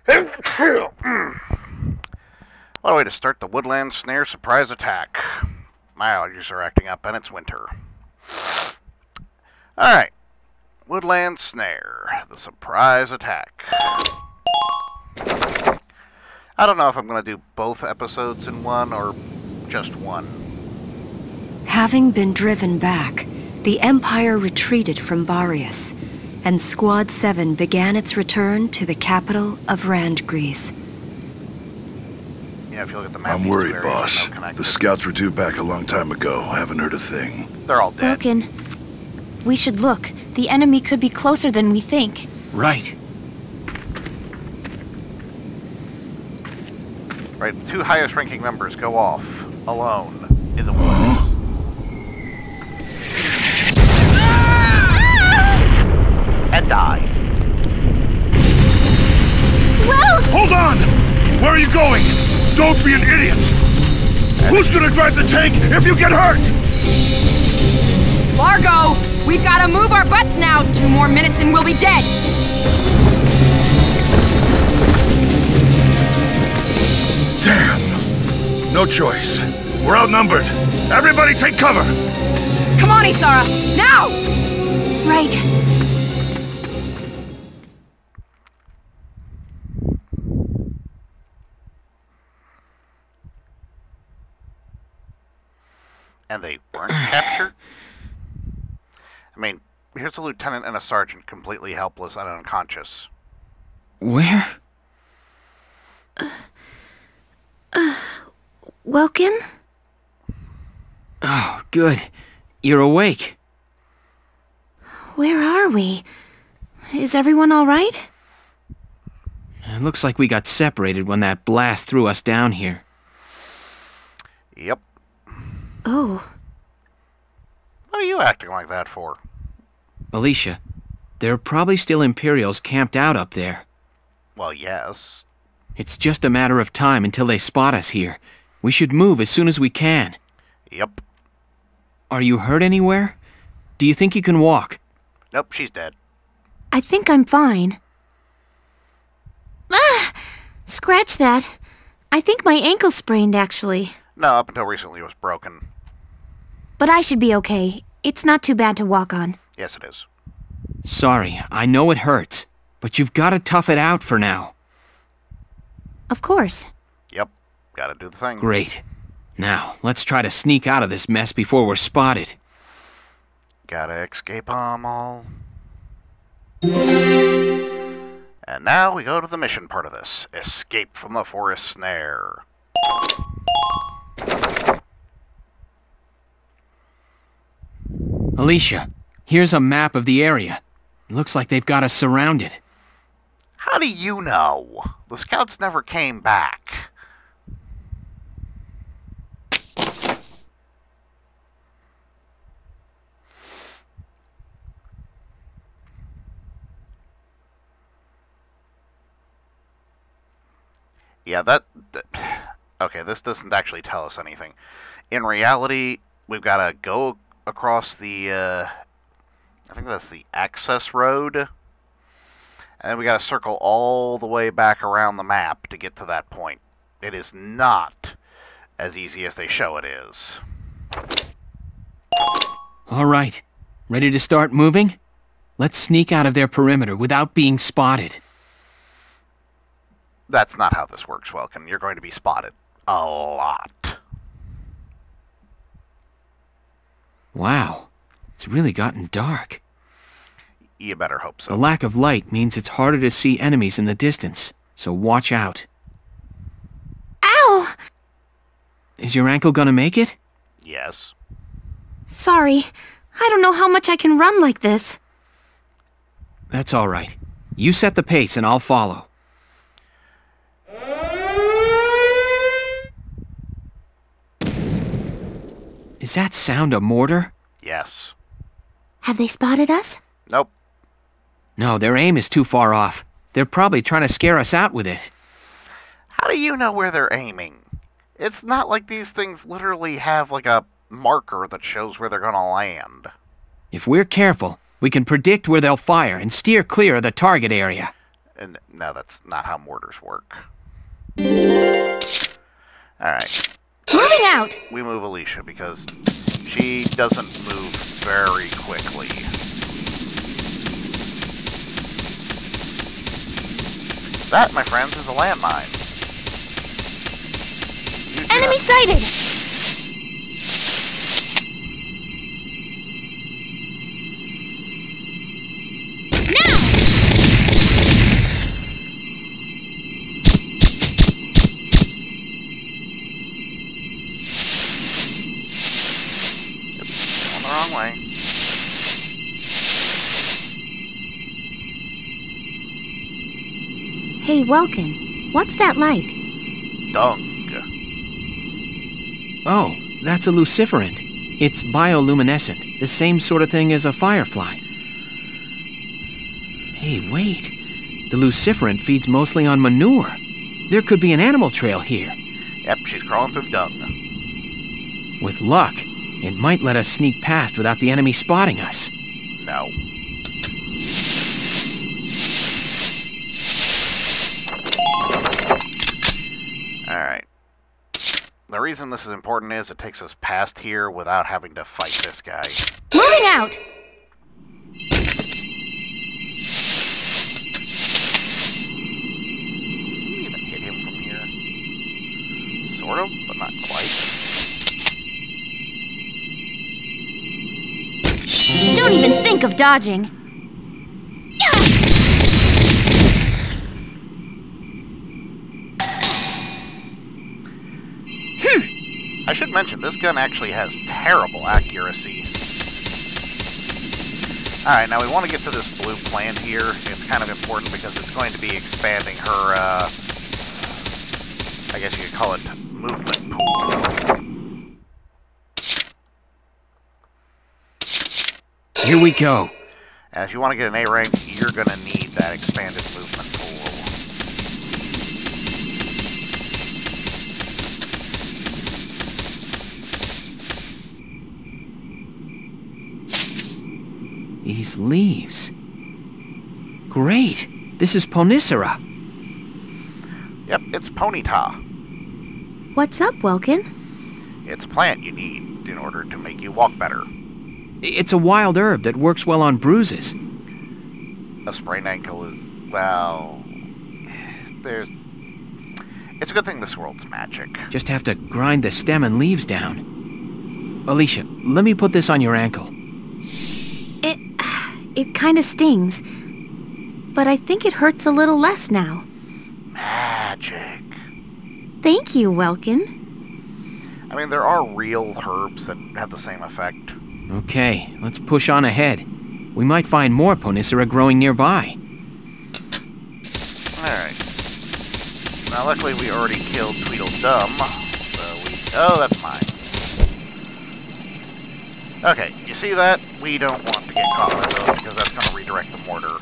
What a way to start the Woodland Snare surprise attack. My allergies are acting up, and it's winter. Alright. Woodland Snare, the surprise attack. I don't know if I'm going to do both episodes in one or just one. Having been driven back, the Empire retreated from Barius, and Squad 7 began its return to the capital of Randgrease. Yeah, if you look at the map, I'm worried, boss. The scouts were due back a long time ago. Haven't heard a thing. They're all dead. Broken. We should look. The enemy could be closer than we think. Right. Right, the two highest ranking members go off, alone, in the woods. And die. Well, Hold on! Where are you going? Don't be an idiot! Who's gonna drive the tank if you get hurt? Largo! We've got to move our butts now! 2 more minutes and we'll be dead! Damn! No choice. We're outnumbered. Everybody take cover! Come on, Isara! Now! right. And they weren't captured? I mean, here's a lieutenant and a sergeant completely helpless and unconscious. Where? Welkin? Oh, good. You're awake. Where are we? Is everyone all right? It looks like we got separated when that blast threw us down here. Yep. Oh. What are you acting like that for? Alicia, there are probably still Imperials camped out up there. Well, yes. It's just a matter of time until they spot us here. We should move as soon as we can. Yep. Are you hurt anywhere? Do you think you can walk? Nope, she's dead. I think I'm fine. Ah! Scratch that. I think my ankle's sprained, actually. No, up until recently it was broken. But I should be okay. It's not too bad to walk on. Yes, it is. Sorry, I know it hurts, but you've got to tough it out for now. Of course. Yep. Gotta do the thing. Great. Now, let's try to sneak out of this mess before we're spotted. Gotta escape 'em all. And now we go to the mission part of this. Escape from the forest snare. Alicia, here's a map of the area. It looks like they've got us surrounded. How do you know? The scouts never came back. Yeah, okay, this doesn't actually tell us anything. In reality, we've got to go across the, I think that's the access road. And then we got to circle all the way back around the map to get to that point. It is not as easy as they show it is. All right. Ready to start moving? Let's sneak out of their perimeter without being spotted. That's not how this works, Welkin. You're going to be spotted. A lot. Wow. It's really gotten dark. You better hope so. The lack of light means it's harder to see enemies in the distance, so watch out. Ow! Is your ankle gonna make it? Yes. Sorry. I don't know how much I can run like this. That's all right. You set the pace and I'll follow. Is that sound a mortar? Yes. Have they spotted us? Nope. No, their aim is too far off. They're probably trying to scare us out with it. How do you know where they're aiming? It's not like these things literally have like a marker that shows where they're gonna land. If we're careful, we can predict where they'll fire and steer clear of the target area. And no, that's not how mortars work. Alright. Moving out! We move Alicia because she doesn't move very quickly. That, my friends, is a landmine. Enemy sighted! Wrong way. Hey, Welkin, what's that light? Dung. Oh, that's a luciferant. It's bioluminescent, the same sort of thing as a firefly. Hey, wait. The luciferant feeds mostly on manure. There could be an animal trail here. Yep, she's crawling through dung. With luck, it might let us sneak past without the enemy spotting us. No. Alright. The reason this is important is it takes us past here without having to fight this guy. Moving out! Can you even hit him from here? Sort of, but not quite. Don't even think of dodging. I should mention, this gun actually has terrible accuracy. Alright, now we want to get to this blue plant here. It's kind of important because it's going to be expanding her, I guess you could call it movement pool. Here we go. And if you want to get an A rank, you're going to need that expanded movement pool. These leaves. Great! This is Ponicera. Yep, it's Ponyta. What's up, Welkin? It's a plant you need in order to make you walk better. It's a wild herb that works well on bruises. A sprained ankle is, well, it's a good thing this world's magic. Just have to grind the stem and leaves down. Alicia, let me put this on your ankle. It kind of stings. But I think it hurts a little less now. Magic. Thank you, Welkin. I mean, there are real herbs that have the same effect. Okay, let's push on ahead. We might find more Ponicera growing nearby. Alright. Now, luckily, we already killed Tweedledum, so oh, that's mine. Okay, you see that? We don't want to get caught by those, because that's going to redirect the mortar.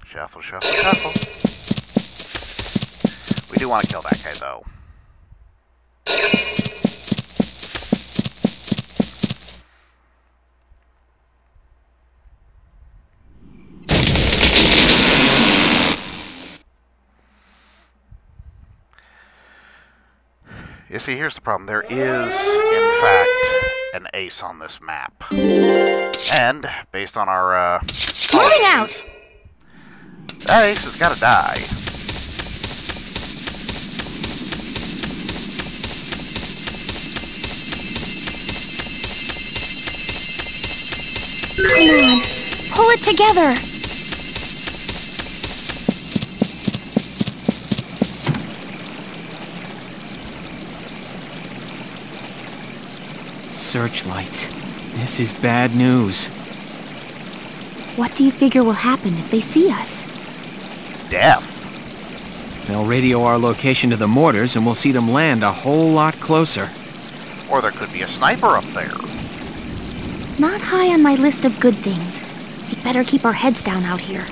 Shuffle, shuffle, shuffle. We do want to kill that guy, though. You see, here's the problem. There is, in fact, an ace on this map. And, based on our, Moving out! that ace has got to die. Come on, pull it together. Searchlights. This is bad news. What do you figure will happen if they see us? Death. They'll radio our location to the mortars and we'll see them land a whole lot closer. Or there could be a sniper up there. Not high on my list of good things. We'd better keep our heads down out here.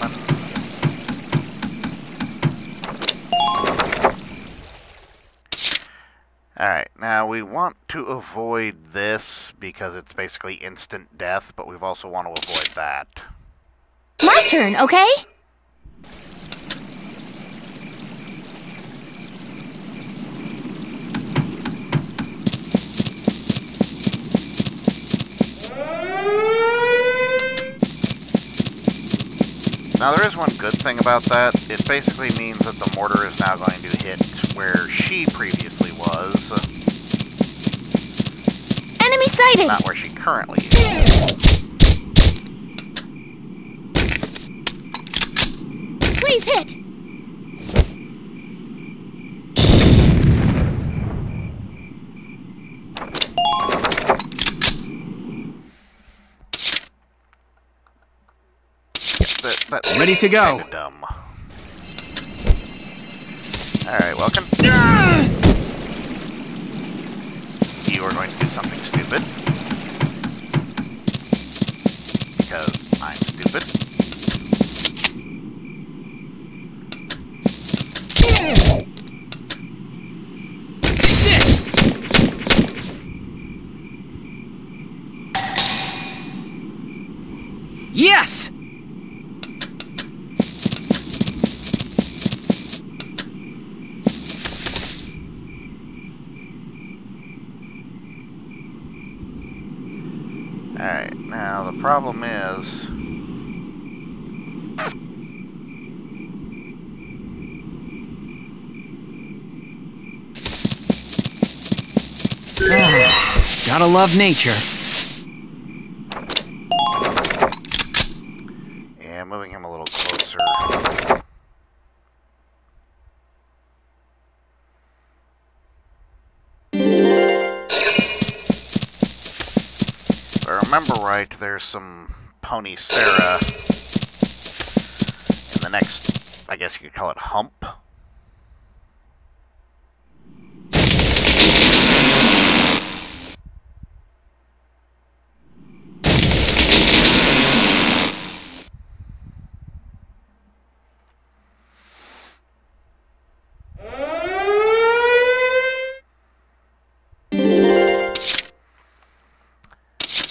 coming. Alright, now we want to avoid this because it's basically instant death, but we also want to avoid that. My turn, okay? Now there is one good thing about that. It basically means that the mortar is now going to hit where she previously was. Enemy sighted! Not where she currently is. Please hit! That's Ready to go. kinda dumb. Alright, welcome. You are going to do something stupid. Because I'm stupid. Take this! Yes! Alright, now the problem is... Gotta love nature. Yeah, moving him a little closer. If I remember right, there's some Pony Sarah in the next, I guess you could call it hump.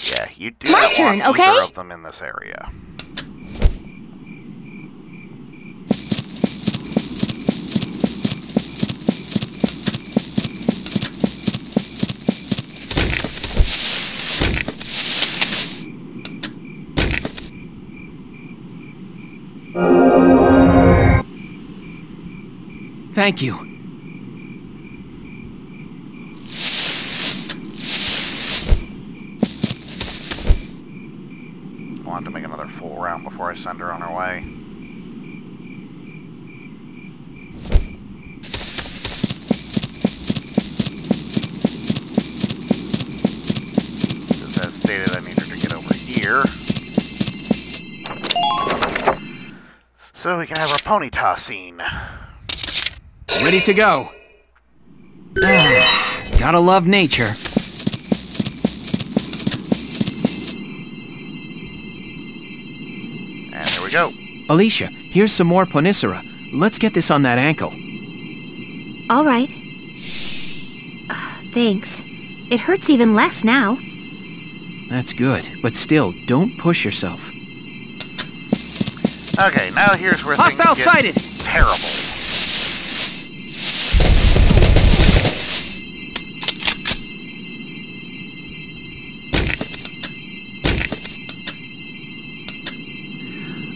Yeah, you do My not turn, want okay? either of them in this area. Thank you. I want to make another full round before I send her on her way. As stated, I need her to get over here. So we can have our pony toss scene. Ready to go. Gotta love nature. And there we go. Alicia, here's some more Ponicera. Let's get this on that ankle. All right. Thanks. It hurts even less now. That's good, but still, don't push yourself. Okay, now here's where Hostile things get sighted! terrible.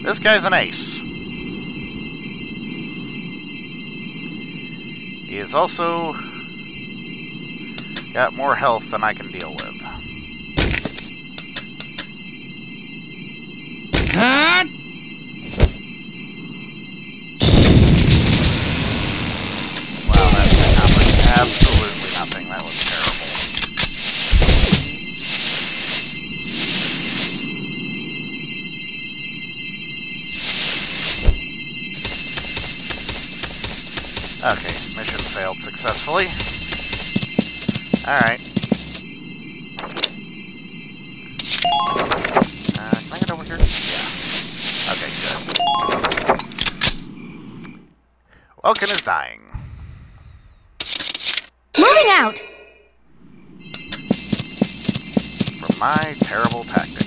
This guy's an ace. He has also got more health than I can deal with. Huh? Wow, that accomplished absolutely nothing. That was terrible. Okay, mission failed successfully. Alright. Can I get over here? Yeah. Okay, good. Vulcan is dying. Moving out! For my terrible tactics.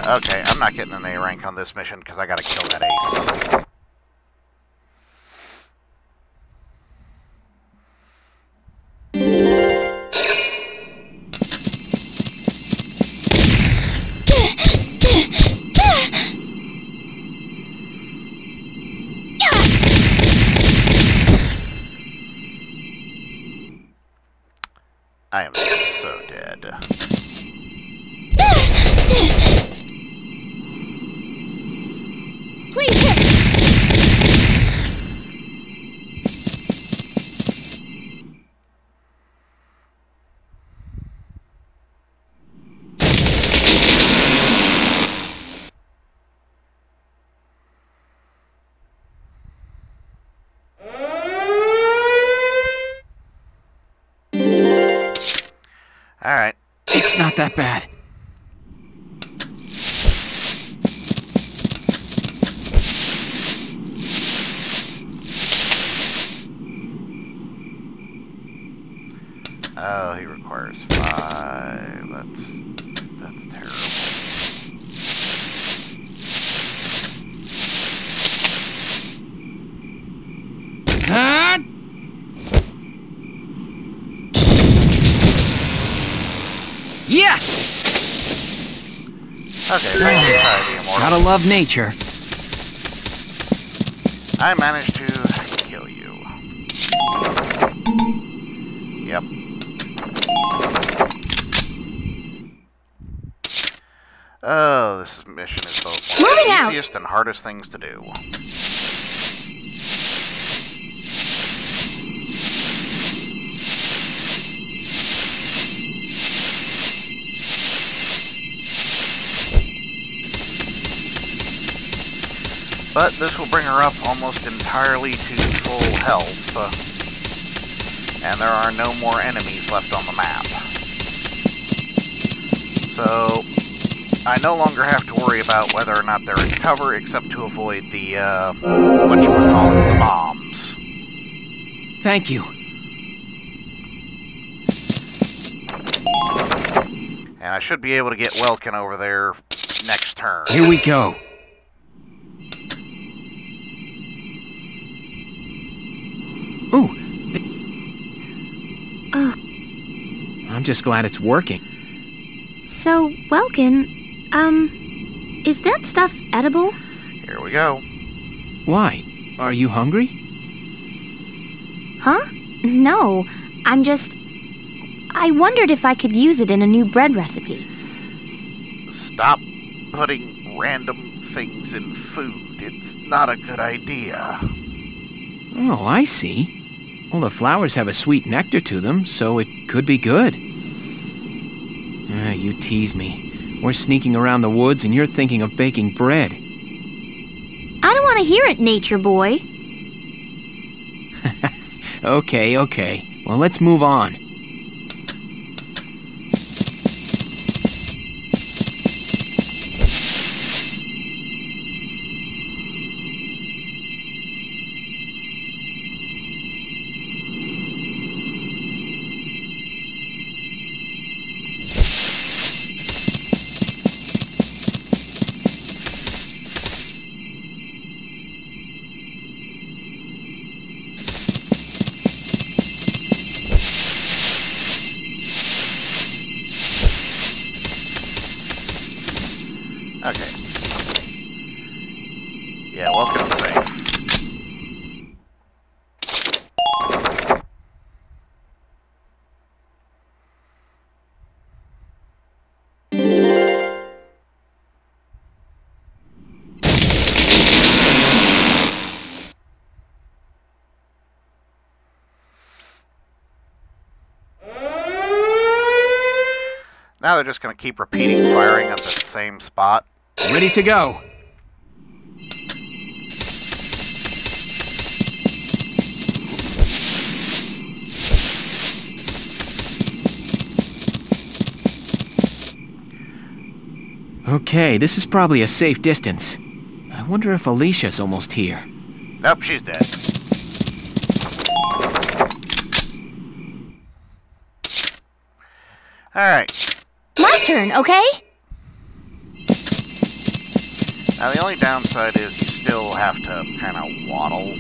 Okay, I'm not getting an A rank on this mission because I gotta kill that ace. I am so dead. Please hit! Alright. It's not that bad. Oh, he requires 5. That's terrible. Huh? Yes! Okay, thank you, the immortal. Gotta love nature. I managed to kill you. Yep. Oh, this mission is both one of Moving the out. easiest and hardest things to do. But this will bring her up almost entirely to full health. And there are no more enemies left on the map. So, I no longer have to worry about whether or not they're in cover, except to avoid the, the bombs. Thank you. And I should be able to get Welkin over there next turn. Here we go. Ooh. I'm just glad it's working. So, Welkin, is that stuff edible? Here we go. Why? Are you hungry? Huh? No, I wondered if I could use it in a new bread recipe. Stop putting random things in food. It's not a good idea. Oh, I see. Well, the flowers have a sweet nectar to them, so it could be good. You tease me. We're sneaking around the woods and you're thinking of baking bread. I don't want to hear it, nature boy. Okay. Well, let's move on. Okay. Yeah, Welkin's safe. Now they're just going to keep repeating firing at the same spot. Ready to go. Okay, this is probably a safe distance. I wonder if Alicia's almost here. Nope, she's dead. Alright. My turn, okay? Now the only downside is you still have to kind of waddle.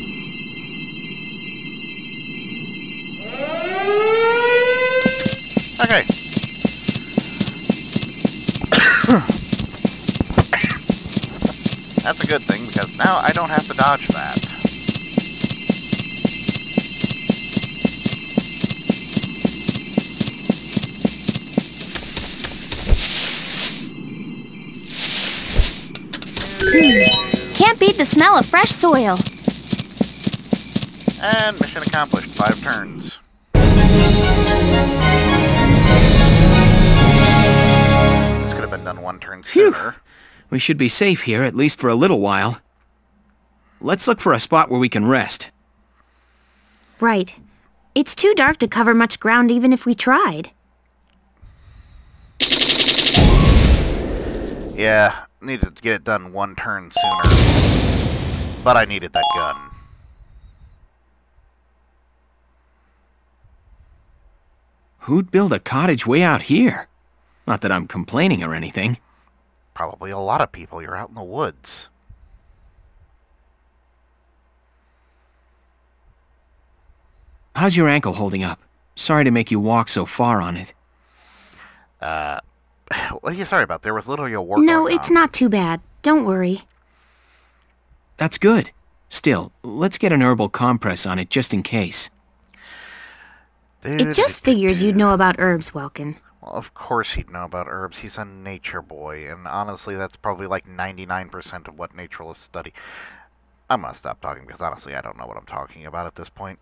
Okay. That's a good thing, because now I don't have to dodge that. Can't beat the smell of fresh soil. And mission accomplished. 5 turns. This could have been done 1 turn sooner. We should be safe here, at least for a little while. Let's look for a spot where we can rest. Right. It's too dark to cover much ground even if we tried. Yeah, needed to get it done 1 turn sooner. But I needed that gun. Who'd build a cottage way out here? Not that I'm complaining or anything. Probably a lot of people. You're out in the woods. How's your ankle holding up? Sorry to make you walk so far on it. What are you sorry about? There was literally a war No, going it's on. not too bad. Don't worry. That's good. Still, let's get an herbal compress on it just in case. It just figures you'd know about herbs, Welkin. Well, of course he'd know about herbs. He's a nature boy, and honestly, that's probably like 99% of what naturalists study. I'm gonna stop talking because honestly, I don't know what I'm talking about at this point.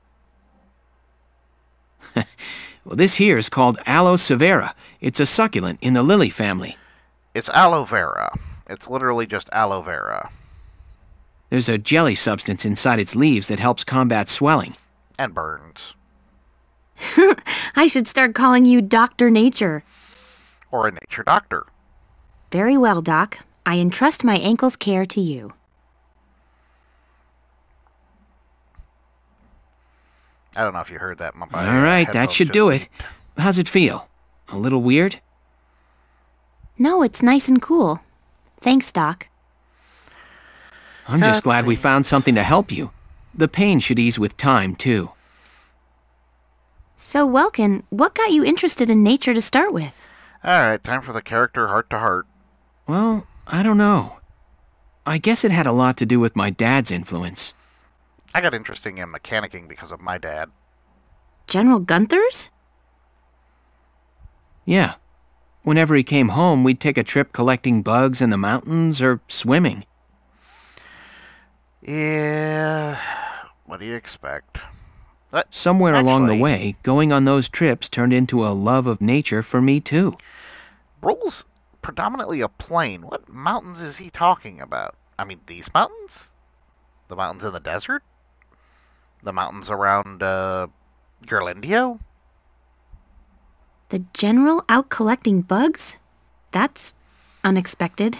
Well, this here is called Aloe severa. It's a succulent in the lily family. It's aloe vera. It's literally just aloe vera. There's a jelly substance inside its leaves that helps combat swelling. And burns. I should start calling you Dr. Nature. Or a nature doctor. Very well, Doc. I entrust my ankle's care to you. I don't know if you heard that. My All right, that headphones should just do it. beeped. How's it feel? A little weird? No, it's nice and cool. Thanks, Doc. I'm just glad we found something to help you. The pain should ease with time, too. So, Welkin, what got you interested in nature to start with? Alright, time for the character heart-to-heart. Well, I don't know. I guess it had a lot to do with my dad's influence. I got interested in mechanicking because of my dad. General Gunther's? Yeah. Whenever he came home, we'd take a trip collecting bugs in the mountains or swimming. Yeah, what do you expect? Somewhere along the Actually, way, going on those trips turned into a love of nature for me, too. Brole's predominantly a plain. What mountains is he talking about? I mean, these mountains? The mountains in the desert? The mountains around, Gerlindio? The General out collecting bugs? That's unexpected.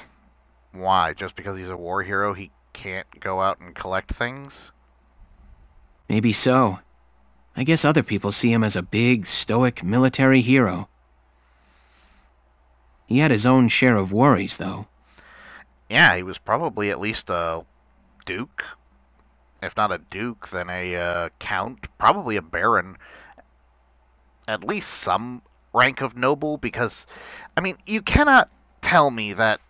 Why? Just because he's a war hero, he can't go out and collect things? Maybe so. I guess other people see him as a big, stoic military hero. He had his own share of worries, though. Yeah, he was probably at least a duke. If not a duke, then a count. Probably a baron. At least some rank of noble, because, I mean, you cannot tell me that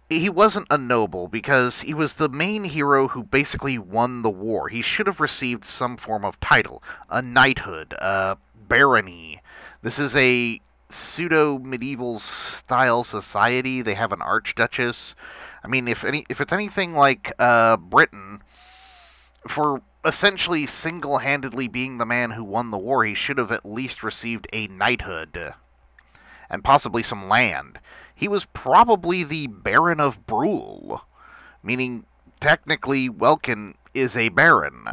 he wasn't a noble, because he was the main hero who basically won the war. He should have received some form of title. A knighthood, a barony. This is a pseudo-medieval style society. They have an archduchess. I mean, if it's anything like Britain, for essentially single-handedly being the man who won the war, he should have at least received a knighthood. and possibly some land. He was probably the Baron of Brule, meaning technically Welkin is a baron.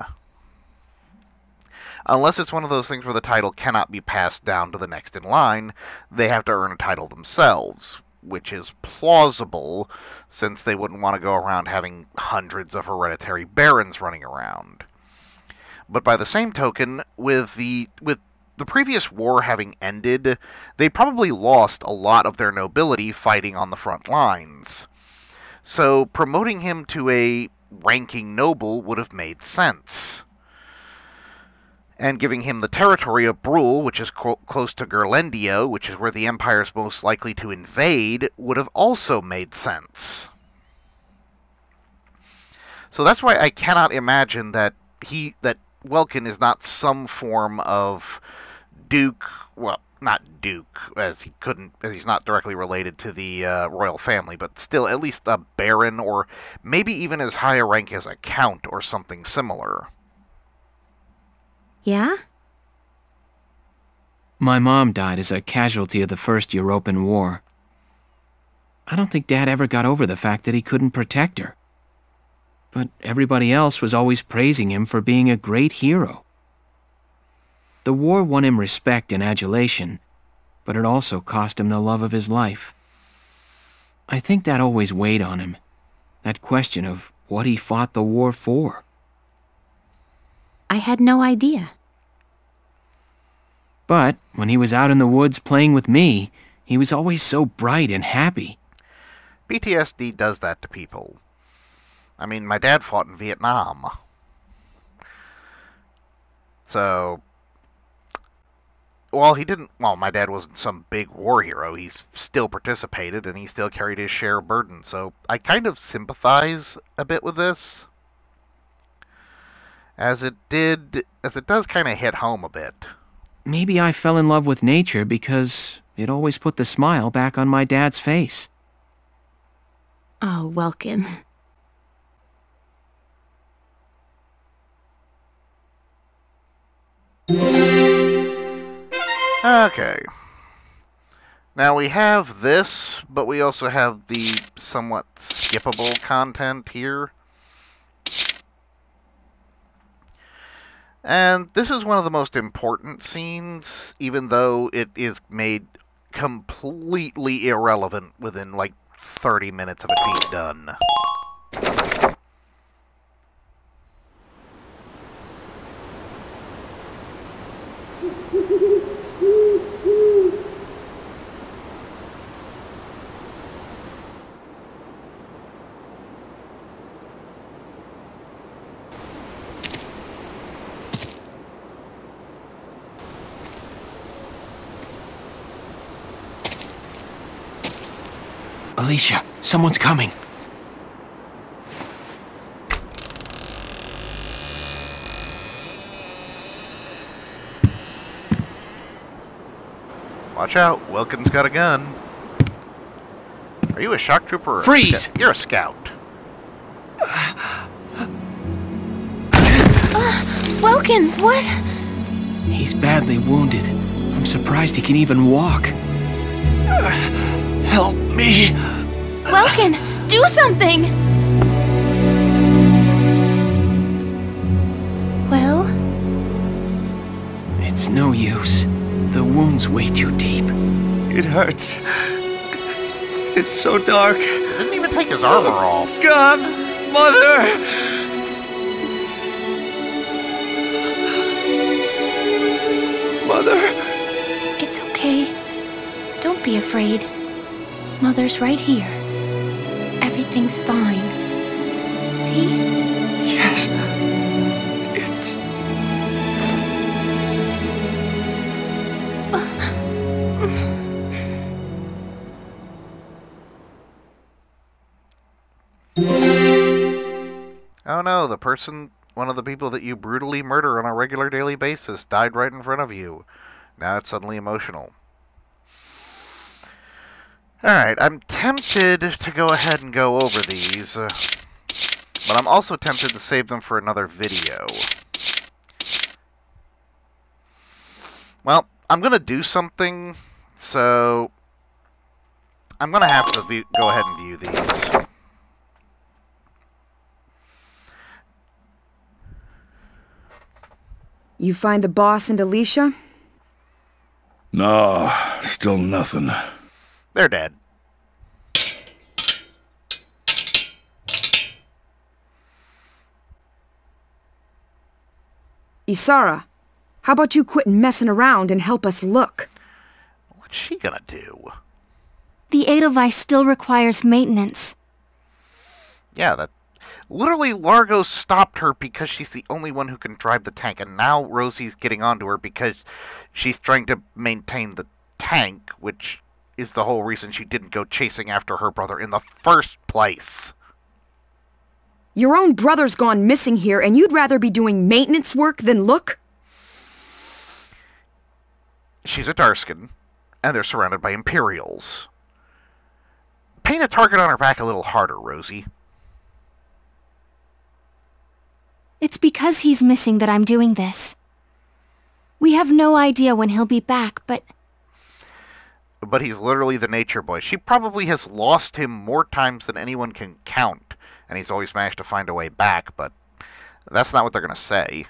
Unless it's one of those things where the title cannot be passed down to the next in line, they have to earn a title themselves, which is plausible, since they wouldn't want to go around having hundreds of hereditary barons running around. But by the same token, with the previous war having ended, they probably lost a lot of their nobility fighting on the front lines. So promoting him to a ranking noble would have made sense. And giving him the territory of Brule, which is close to Gerlendio, which is where the Empire is most likely to invade, would have also made sense. So that's why I cannot imagine that Welkin is not some form of Duke, well, not Duke, as he's not directly related to the royal family, but still at least a baron, or maybe even as high a rank as a count or something similar. Yeah? My mom died as a casualty of the First European War. I don't think Dad ever got over the fact that he couldn't protect her. But everybody else was always praising him for being a great hero. The war won him respect and adulation, but it also cost him the love of his life. I think that always weighed on him, that question of what he fought the war for. I had no idea. But when he was out in the woods playing with me, he was always so bright and happy. PTSD does that to people. I mean, my dad fought in Vietnam. So, while my dad wasn't some big war hero, he still participated and he still carried his share of burden. So I kind of sympathize a bit with this, as it does kind of hit home a bit. Maybe I fell in love with nature because it always put the smile back on my dad's face. Oh, Welkin. Okay. Now we have this, but we also have the somewhat skippable content here. And this is one of the most important scenes, even though it is made completely irrelevant within like 30 minutes of it being done. Alicia, someone's coming. Watch out, Wilkins got a gun. Are you a shock trooper or Freeze! You're a scout. Welkin, what? He's badly wounded. I'm surprised he can even walk. Help me! Welkin, do something! Well? It's no use. The wound's way too deep. It hurts. It's so dark. He didn't even take his armor off. God, Mother! Mother! It's okay. Don't be afraid. Mother's right here. Everything's fine. See? Yes. It's... Oh no, one of the people that you brutally murder on a regular daily basis died right in front of you. Now it's suddenly emotional. Alright, I'm tempted to go ahead and go over these, but I'm also tempted to save them for another video. Well, I'm going to do something, so I'm going to have to go ahead and view these. You find the boss and Alicia? No, still nothing. They're dead. Isara, how about you quit messing around and help us look? What's she gonna do? The Edelweiss still requires maintenance. Yeah, that... Literally, Largo stopped her because she's the only one who can drive the tank, and now Rosie's getting onto her because she's trying to maintain the tank, which is the whole reason she didn't go chasing after her brother in the first place. Your own brother's gone missing here, and you'd rather be doing maintenance work than look? She's a Darskin, and they're surrounded by Imperials. Paint a target on her back a little harder, Rosie. It's because he's missing that I'm doing this. We have no idea when he'll be back, but he's literally the nature boy. She probably has lost him more times than anyone can count, and he's always managed to find a way back, but that's not what they're going to say.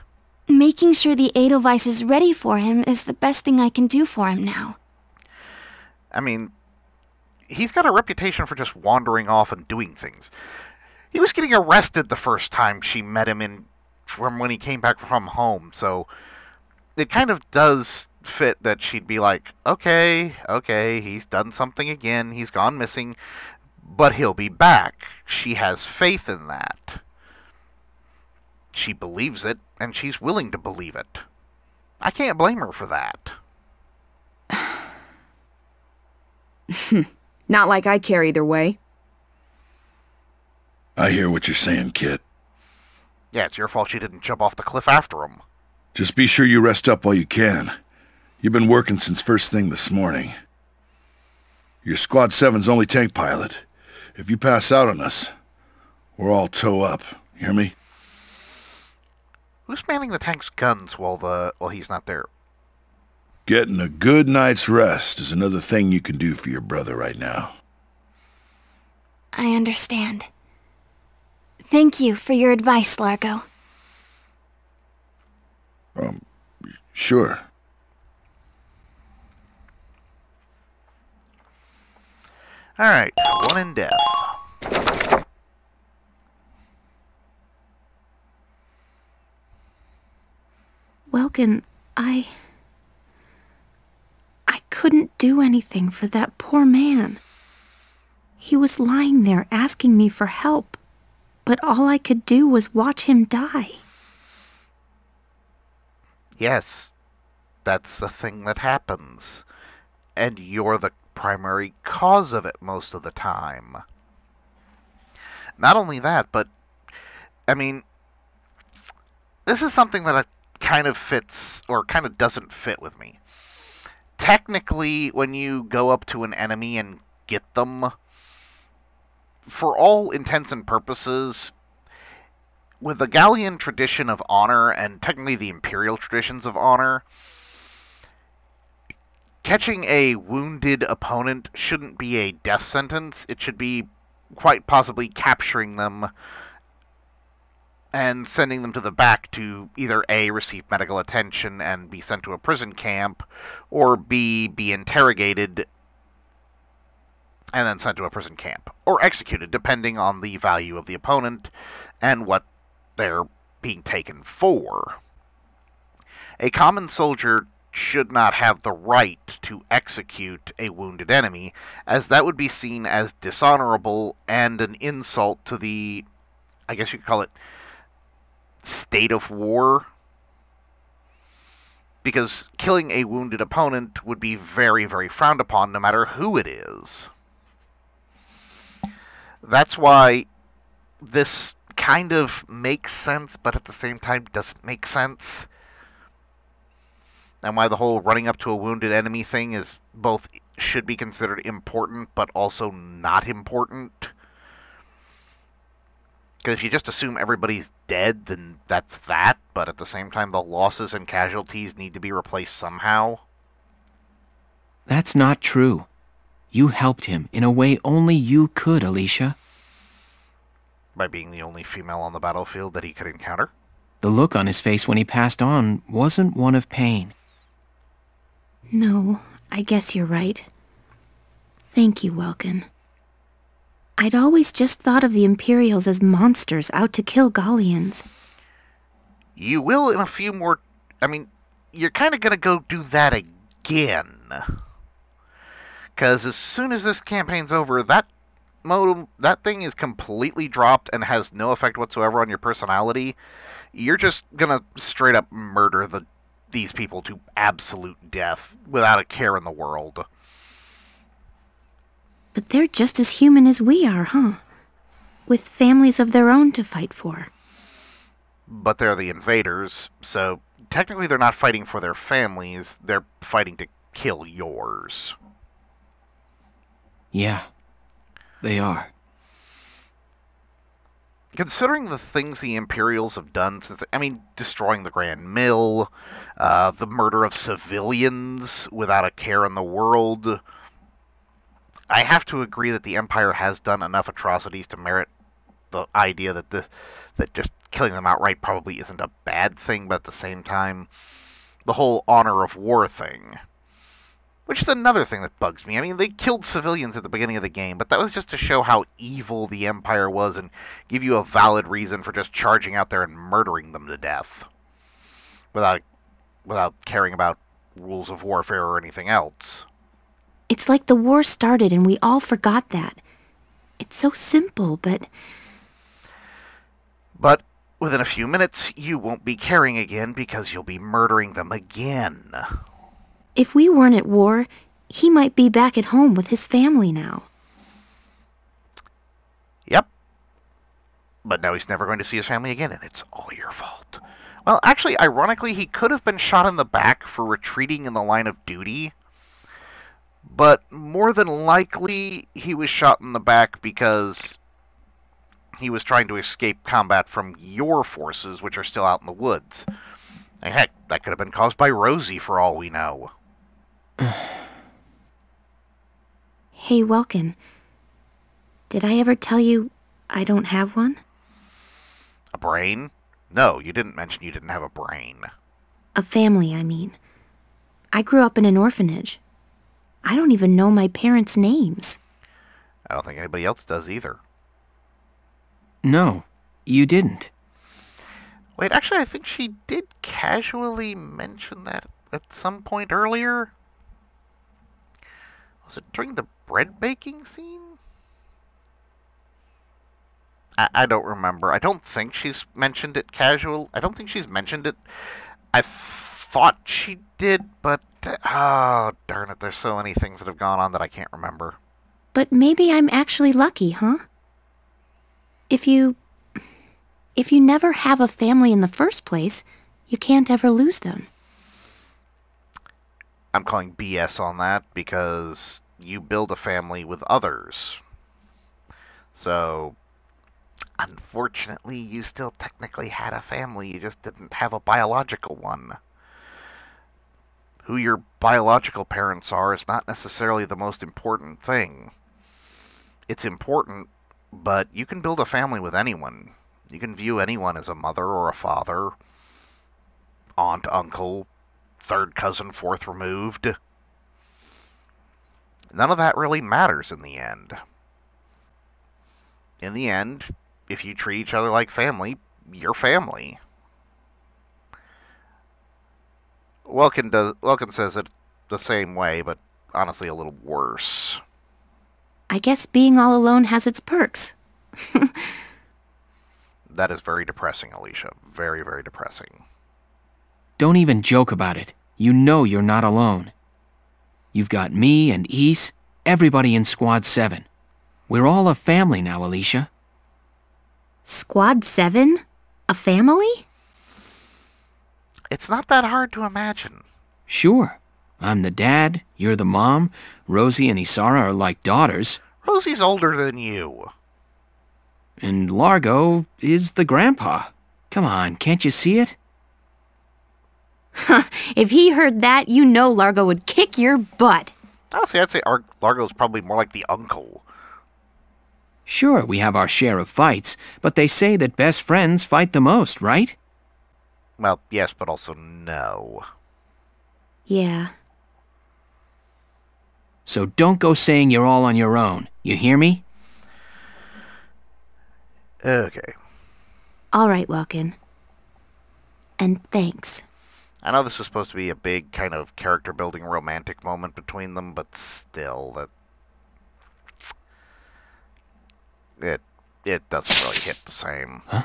making sure the Edelweiss is ready for him is the best thing I can do for him now. I mean, he's got a reputation for just wandering off and doing things. He was getting arrested the first time she met him from when he came back from home, so it kind of does fit that she'd be like, okay, he's done something again, he's gone missing, but he'll be back. She has faith in that. She believes it, and she's willing to believe it. I can't blame her for that. Not like I care either way. I hear what you're saying, kid. Yeah, it's your fault she didn't jump off the cliff after him. Just be sure you rest up while you can. You've been working since first thing this morning. You're Squad 7's only tank pilot. If you pass out on us, we're all toe up. You hear me? Who's manning the tank's guns while he's not there? Getting a good night's rest is another thing you can do for your brother right now. I understand. Thank you for your advice, Largo. Sure. Alright, one in death. Welkin, I couldn't do anything for that poor man. He was lying there asking me for help, but all I could do was watch him die. Yes, that's the thing that happens. And you're the primary cause of it most of the time. Not only that, but, I mean, this is something that kind of fits, or kind of doesn't fit with me. Technically, when you go up to an enemy and get them, for all intents and purposes, with the Gallian tradition of honor, and technically the Imperial traditions of honor, catching a wounded opponent shouldn't be a death sentence. It should be quite possibly capturing them and sending them to the back to either A, receive medical attention and be sent to a prison camp, or B, be interrogated and then sent to a prison camp, or executed, depending on the value of the opponent and what they're being taken for. A common soldier should not have the right to execute a wounded enemy, as that would be seen as dishonorable and an insult to the, I guess you could call it, state of war. Because killing a wounded opponent would be very, very frowned upon, no matter who it is. That's why this kind of makes sense, but at the same time doesn't make sense. And why the whole running up to a wounded enemy thing is both should be considered important, but also not important. Because if you just assume everybody's dead, then that's that, but at the same time the losses and casualties need to be replaced somehow. That's not true. You helped him in a way only you could, Alicia. By being the only female on the battlefield that he could encounter? The look on his face when he passed on wasn't one of pain. No, I guess you're right. Thank you, Welkin. I'd always just thought of the Imperials as monsters out to kill Gallians. You will in a few more... you're kind of going to go do that again. Because as soon as this campaign's over, that thing is completely dropped and has no effect whatsoever on your personality. You're just going to straight up murder these people to absolute death without a care in the world. But they're just as human as we are, huh? With families of their own to fight for. But they're the invaders, so technically they're not fighting for their families, they're fighting to kill yours. Yeah, they are. Considering the things the Imperials have done since, destroying the Grand Mill, the murder of civilians without a care in the world, I have to agree that the Empire has done enough atrocities to merit the idea that just killing them outright probably isn't a bad thing, but at the same time, the whole honor of war thing, which is another thing that bugs me. They killed civilians at the beginning of the game, but that was just to show how evil the Empire was and give you a valid reason for just charging out there and murdering them to death without caring about rules of warfare or anything else. It's like the war started and we all forgot that. It's so simple, but... But within a few minutes, you won't be caring again because you'll be murdering them again. If we weren't at war, he might be back at home with his family now. Yep. But now he's never going to see his family again, and it's all your fault. Well, actually, ironically, he could have been shot in the back for retreating in the line of duty. But more than likely, he was shot in the back because he was trying to escape combat from your forces, which are still out in the woods. And heck, that could have been caused by Rosie, for all we know. Hey, Welkin. Did I ever tell you I don't have one? A brain? No, you didn't mention you didn't have a brain. A family, I mean. I grew up in an orphanage. I don't even know my parents' names. I don't think anybody else does either. No, you didn't. Wait, actually, I think she did casually mention that at some point earlier. Was it during the bread baking scene? I don't remember. I don't think she's mentioned it casual. I don't think she's mentioned it. I thought she did, but oh, darn it, there's so many things that have gone on that I can't remember. But maybe I'm actually lucky, huh? If you never have a family in the first place, you can't ever lose them. I'm calling B.S. on that because you build a family with others. So, unfortunately, you still technically had a family, you just didn't have a biological one. Who your biological parents are is not necessarily the most important thing. It's important, but you can build a family with anyone. You can view anyone as a mother or a father, aunt, uncle, third cousin, fourth removed. None of that really matters in the end. In the end, if you treat each other like family, you're family. Welkin says it the same way, but honestly a little worse. I guess being all alone has its perks. That is very depressing, Alicia. Very, very depressing. Don't even joke about it. You know you're not alone. You've got me and Ys, everybody in Squad 7. We're all a family now, Alicia. Squad 7? A family? It's not that hard to imagine. Sure. I'm the dad, you're the mom, Rosie and Isara are like daughters. Rosie's older than you. And Largo is the grandpa. Come on, can't you see it? If he heard that, you know Largo would kick your butt. Honestly, I'd say Largo's probably more like the uncle. Sure, we have our share of fights, but they say that best friends fight the most, right? Well, yes, but also no. Yeah. So don't go saying you're all on your own. You hear me? Okay. All right, Welkin. And thanks. I know this is supposed to be a big kind of character-building romantic moment between them, but still, it doesn't really hit the same. Huh?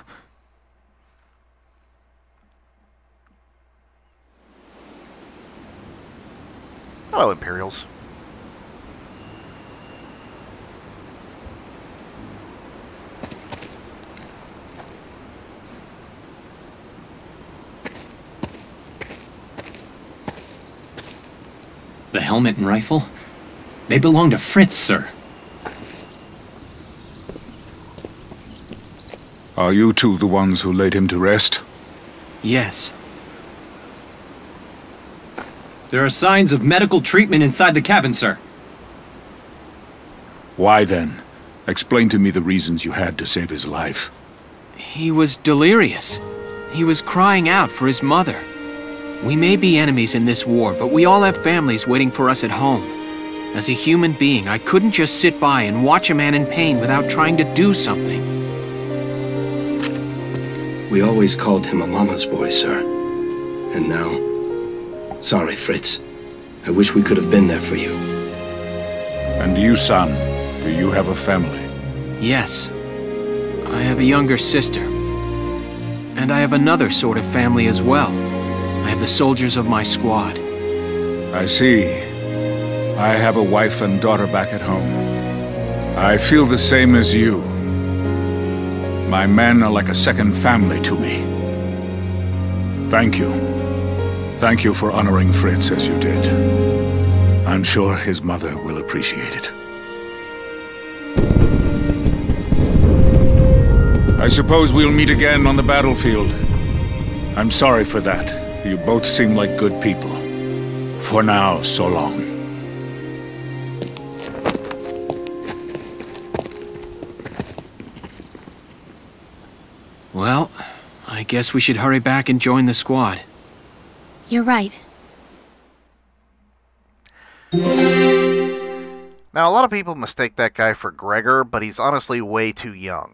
Hello, Imperials. The helmet and rifle? They belong to Fritz, sir. Are you two the ones who laid him to rest? Yes. There are signs of medical treatment inside the cabin, sir. Why then? Explain to me the reasons you had to save his life. He was delirious. He was crying out for his mother. We may be enemies in this war, but we all have families waiting for us at home. As a human being, I couldn't just sit by and watch a man in pain without trying to do something. We always called him a mama's boy, sir. And now... Sorry, Fritz. I wish we could have been there for you. And you, son, do you have a family? Yes. I have a younger sister. And I have another sort of family as well. I have the soldiers of my squad. I see. I have a wife and daughter back at home. I feel the same as you. My men are like a second family to me. Thank you. Thank you for honoring Fritz as you did. I'm sure his mother will appreciate it. I suppose we'll meet again on the battlefield. I'm sorry for that. You both seem like good people. For now, so long. Well, I guess we should hurry back and join the squad. You're right. Now, a lot of people mistake that guy for Gregor, but he's honestly way too young.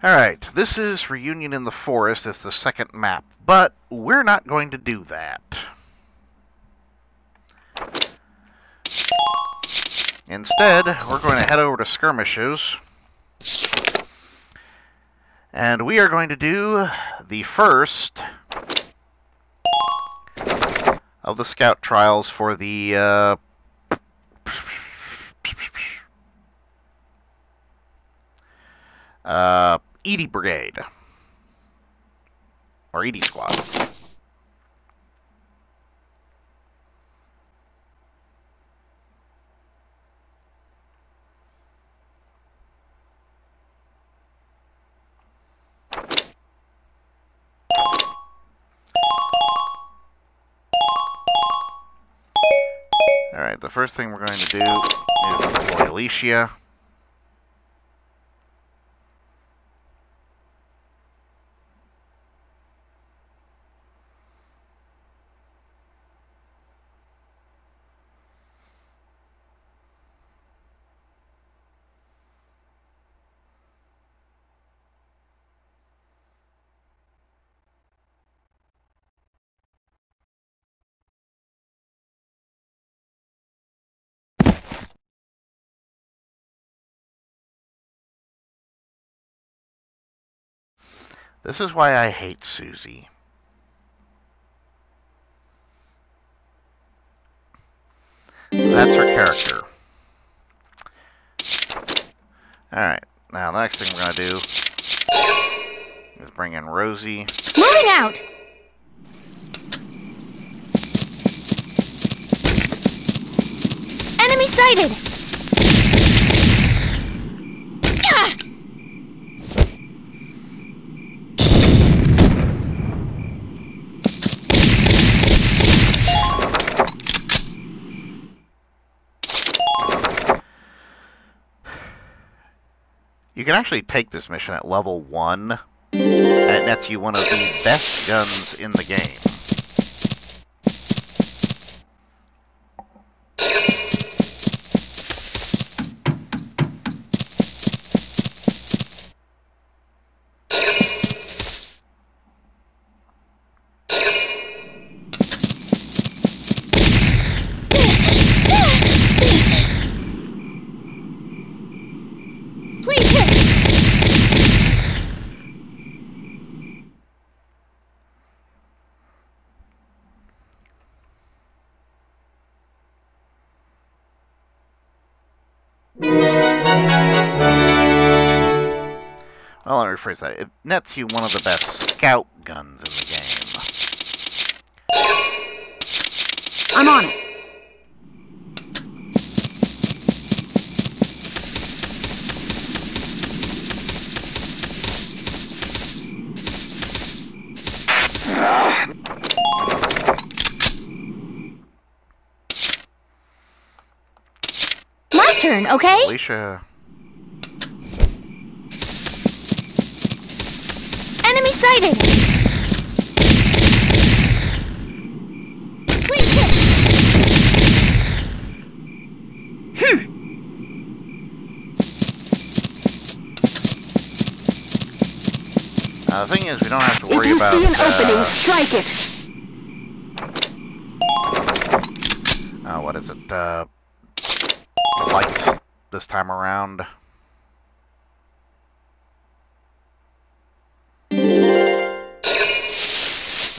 Alright, this is Reunion in the Forest. It's the second map, but we're not going to do that. Instead, we're going to head over to Skirmishes. And we are going to do the first of the scout trials for the Edie Brigade. Or Edie Squad. Alright, the first thing we're going to do is deploy Alicia. This is why I hate Susie. That's her character. Alright, now the next thing we're going to do is bring in Rosie. Moving out! Enemy sighted! Ah! You can actually take this mission at level 1, and it nets you one of the best guns in the game. Well, let me rephrase that. It nets you one of the best scout guns in the game. I'm on it. My turn, okay? Alicia. Enemy sighted! Please hit! The thing is, we don't have to worry about... If you see an opening, strike it! What is it? Lights this time around.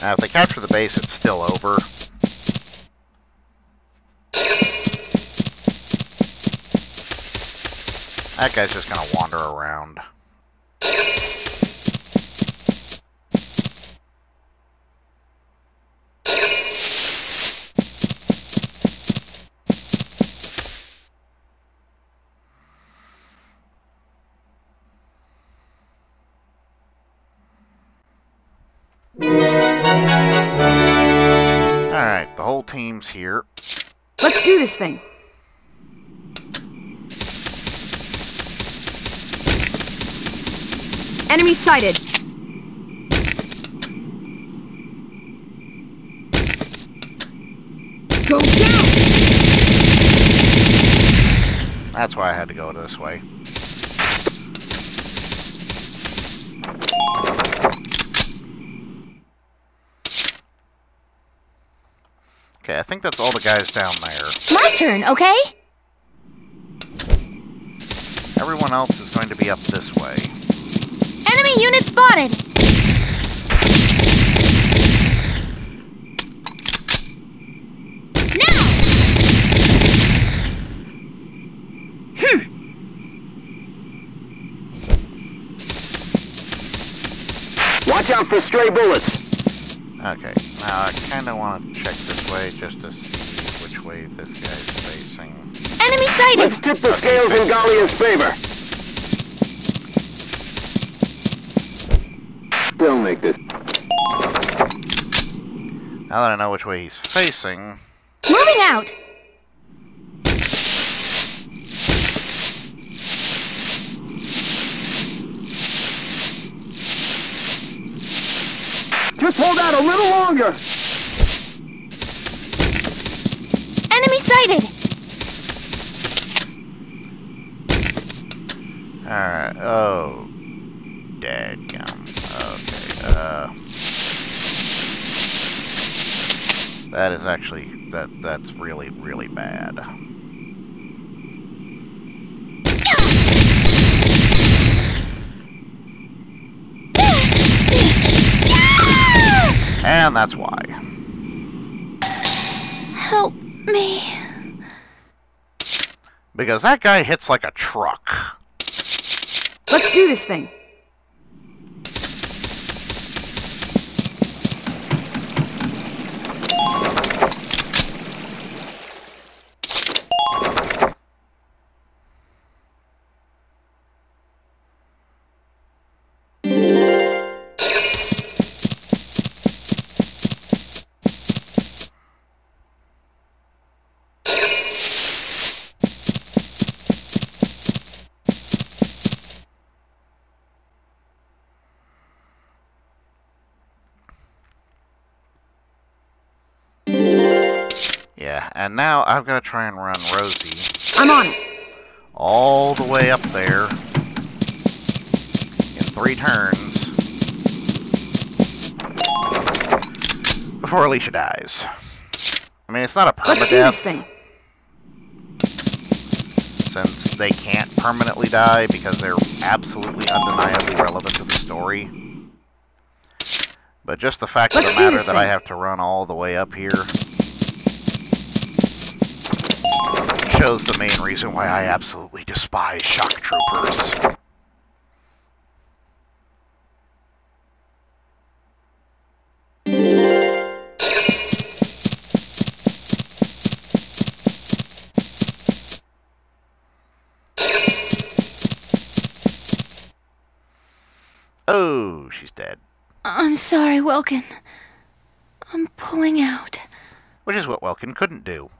Now, if they capture the base, it's still over. That guy's just gonna wander around. Alright, the whole team's here. Let's do this thing. Enemy sighted. Go down! That's why I had to go this way. Okay, I think that's all the guys down there. My turn, okay? Everyone else is going to be up this way. Enemy unit spotted! Now! Watch out for stray bullets! Okay, now I kind of want to check this way just to see which way this guy's facing. Enemy sighted! Let's tip the scales in Gallia's favor! Still make this. Now that I know which way he's facing... Moving out! Just hold out a little longer! Enemy sighted! Alright, oh... Dadgum. Okay, that is actually... That's really, really bad. And that's why. Help me. Because that guy hits like a truck. Let's do this thing. And now I've got to try and run Rosie I'm on it. all the way up there in 3 turns before Alicia dies. I mean, it's not a permadeath. Let's do this thing. Since they can't permanently die because they're absolutely undeniably relevant to the story. But just the fact of the matter that I have to run all the way up here shows the main reason why I absolutely despise shock troopers. Oh, she's dead. I'm sorry, Welkin. I'm pulling out. Which is what Welkin couldn't do.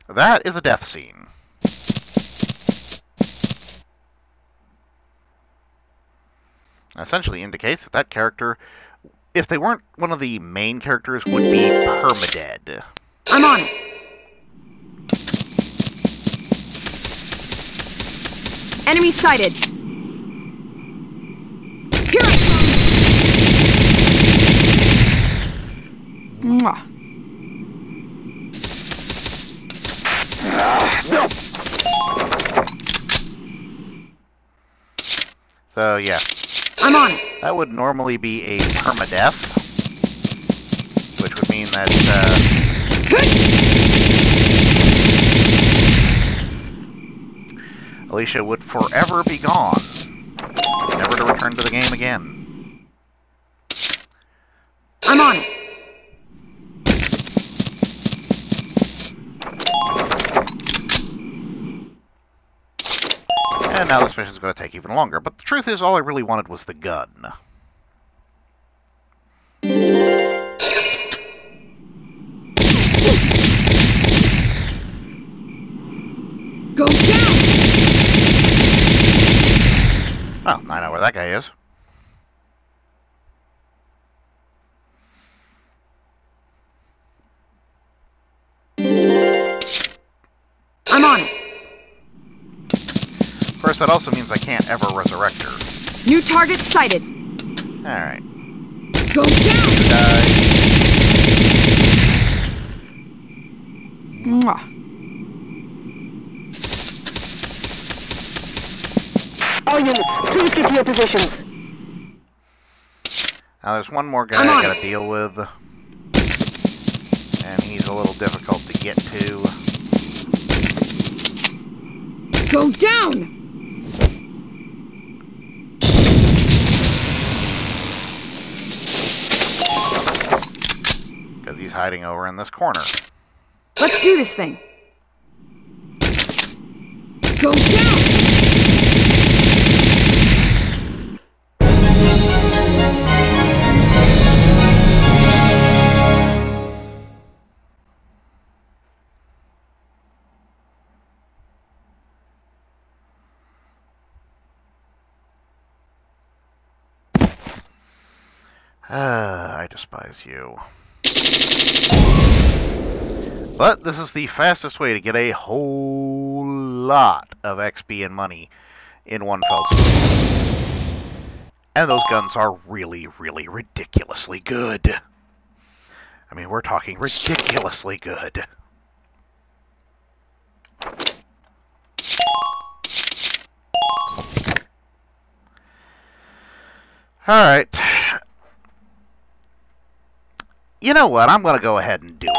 That is a death scene. Essentially indicates that that character, if they weren't one of the main characters, would be permadead. I'm on it. Enemy sighted. Here I come. Mwah. No. So, yeah. I'm on it. That would normally be a permadeath, which would mean that, Alicia would forever be gone, never to return to the game again. I'm on it. And now this mission's going to take even longer. But the truth is, all I really wanted was the gun. Go down! Well, I know where that guy is. I'm on it. Of course, that also means I can't ever resurrect her. New target sighted. Alright. Go down! Die. Mwah. All units, please get to your positions. Now there's one more guy I gotta deal with. And he's a little difficult to get to. Go down! Because he's hiding over in this corner. Let's do this thing. Go down! I despise you. But this is the fastest way to get a whole lot of XP and money in one fell swoop. And those guns are really, really ridiculously good. I mean, we're talking ridiculously good. Alright. You know what? I'm going to go ahead and do it.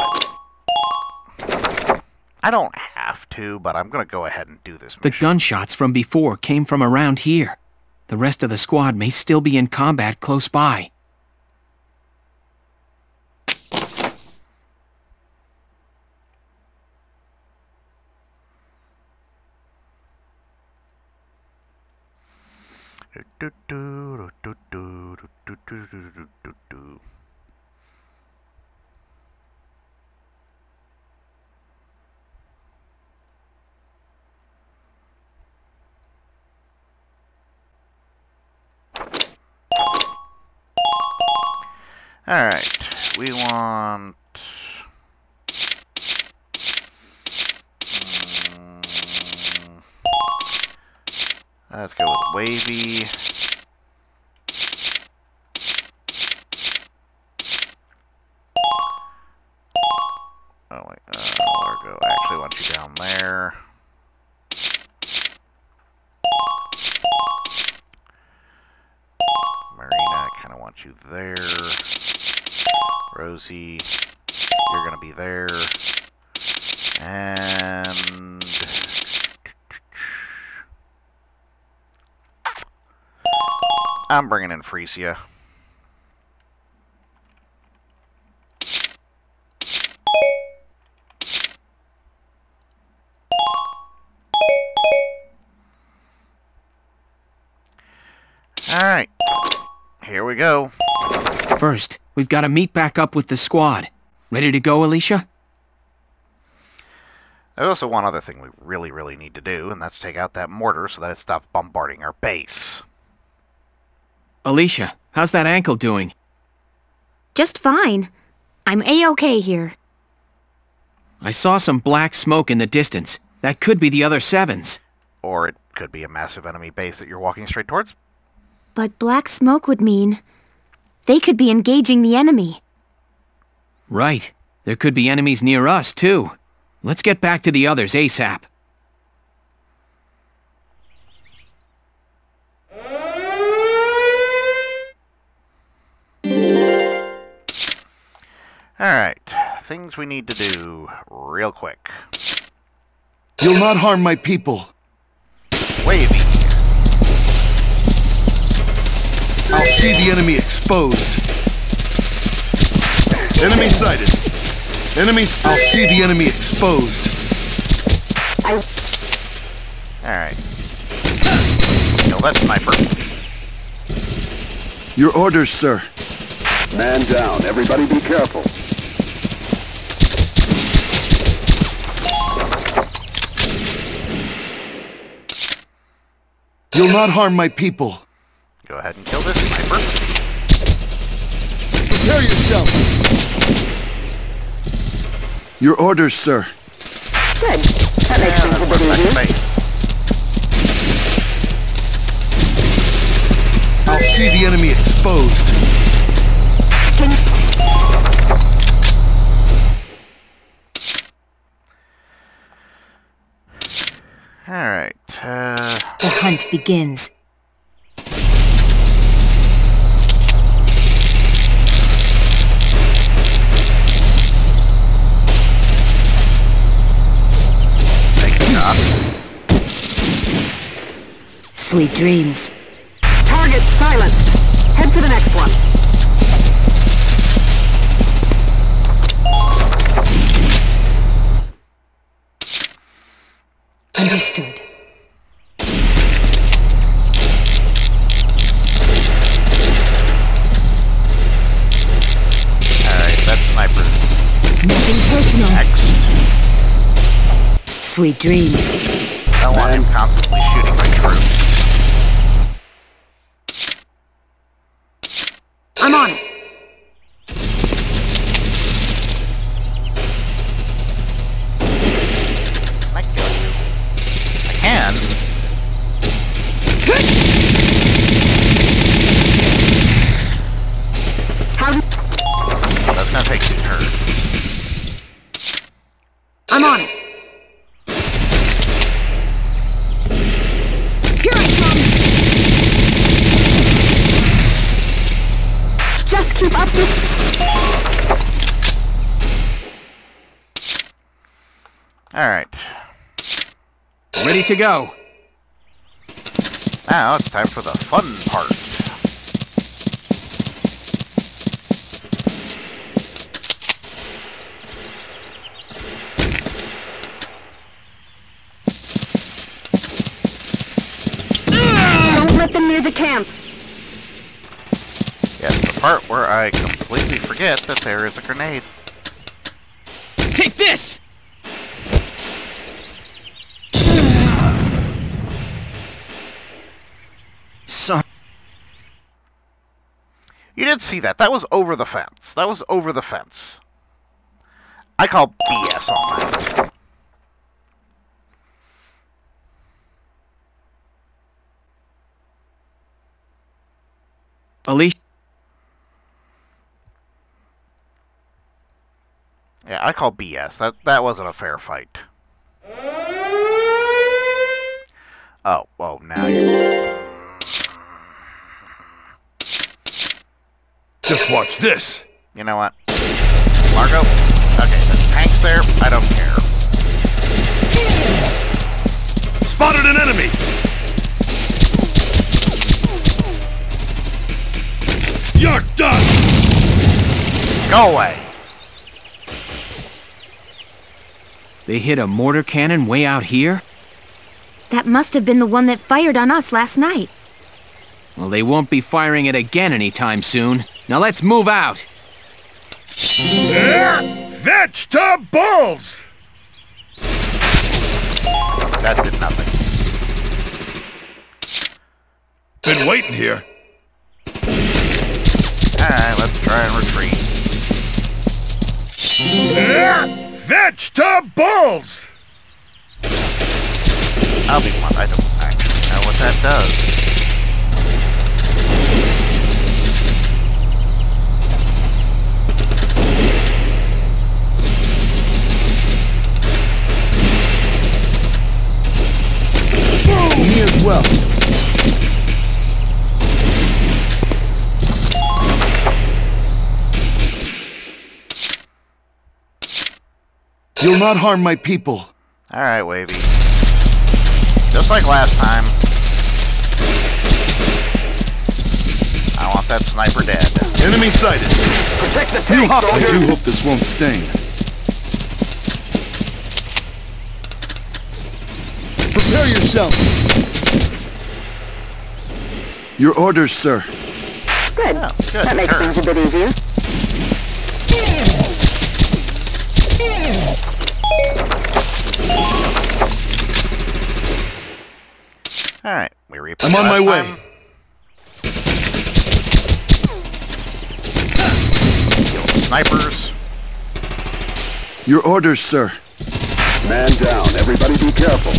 I don't have to, but I'm going to go ahead and do this mission. The gunshots from before came from around here. The rest of the squad may still be in combat close by. Alright, we want... let's go with Wavy. Oh wait, Largo, I actually want you down there. Marina, I kind of want you there. Rosie, you're gonna be there. And... I'm bringing in Frisia. Alright, here we go. First, we've got to meet back up with the squad. Ready to go, Alicia? There's also one other thing we really need to do, and that's take out that mortar so that it stops bombarding our base. Alicia, how's that ankle doing? Just fine. I'm A-okay here. I saw some black smoke in the distance. That could be the other Sevens. Or it could be a massive enemy base that you're walking straight towards. But black smoke would mean they could be engaging the enemy. Right. There could be enemies near us, too. Let's get back to the others ASAP. Alright, things we need to do real quick. You'll not harm my people. Wavy. I'll see the enemy exposed. Enemy sighted. I'll see the enemy exposed. Alright. Kill that sniper. Your orders, sir. Man down. Everybody be careful. You'll not harm my people. Go ahead and kill this sniper. Prepare yourself. Your orders, sir. Good. That makes things a bit easier. I'll see the enemy exposed. Alright, The hunt begins. Sweet dreams. Target silent. Head to the next one. Understood. alright, that's sniper. Nothing personal. Next. Sweet dreams. I don't want him constantly shooting my troops. I'm on it. I kill you. I can. That's gonna take 2 turns. I'm on it. Here I come. Just keep up with... Alright. Ready to go. Now it's time for the fun part. Don't let them near the camp. Yes, the part where I completely forget that there is a grenade. Take this! Sorry. You did see that. That was over the fence. That was over the fence. I call BS on that. Alicia? Yeah, I call BS. That wasn't a fair fight. Oh, well, now you... Just watch this. You know what? Margo? Okay, there's tanks there. I don't care. Spotted an enemy! You're done! Go away! They hit a mortar cannon way out here? That must have been the one that fired on us last night. Well, they won't be firing it again anytime soon. Now let's move out! Vegetables! That did nothing. Been waiting here. Alright, let's try and retreat. Vegetables! I'll be blunt, I don't actually know what that does. Me as well. You'll not harm my people. Alright, Wavy. Just like last time. I want that sniper dead. Enemy sighted. Protect the tank, I soldier! do hope this won't sting. Prepare yourself. Your orders, sir. Good. Oh, good. That makes things a bit easier. Alright, we repeat. I'm on my way. Kill the snipers. Your orders, sir. Man down. Everybody be careful.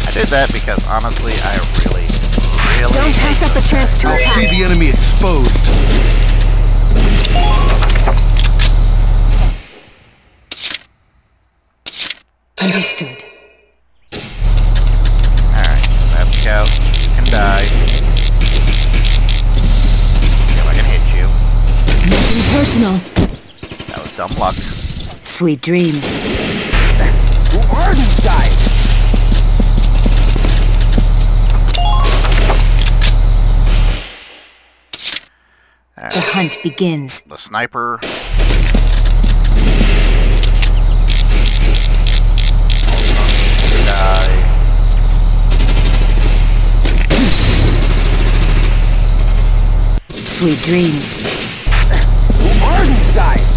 I did that because honestly, I really Don't pass up the chance to I'll attack. see the enemy exposed. Understood. Alright, that scout can die. See if I can hit you. Nothing personal. That was dumb luck. Sweet dreams. Who are these guys? The hunt begins. The sniper. Die. Sweet dreams. Who are these guys?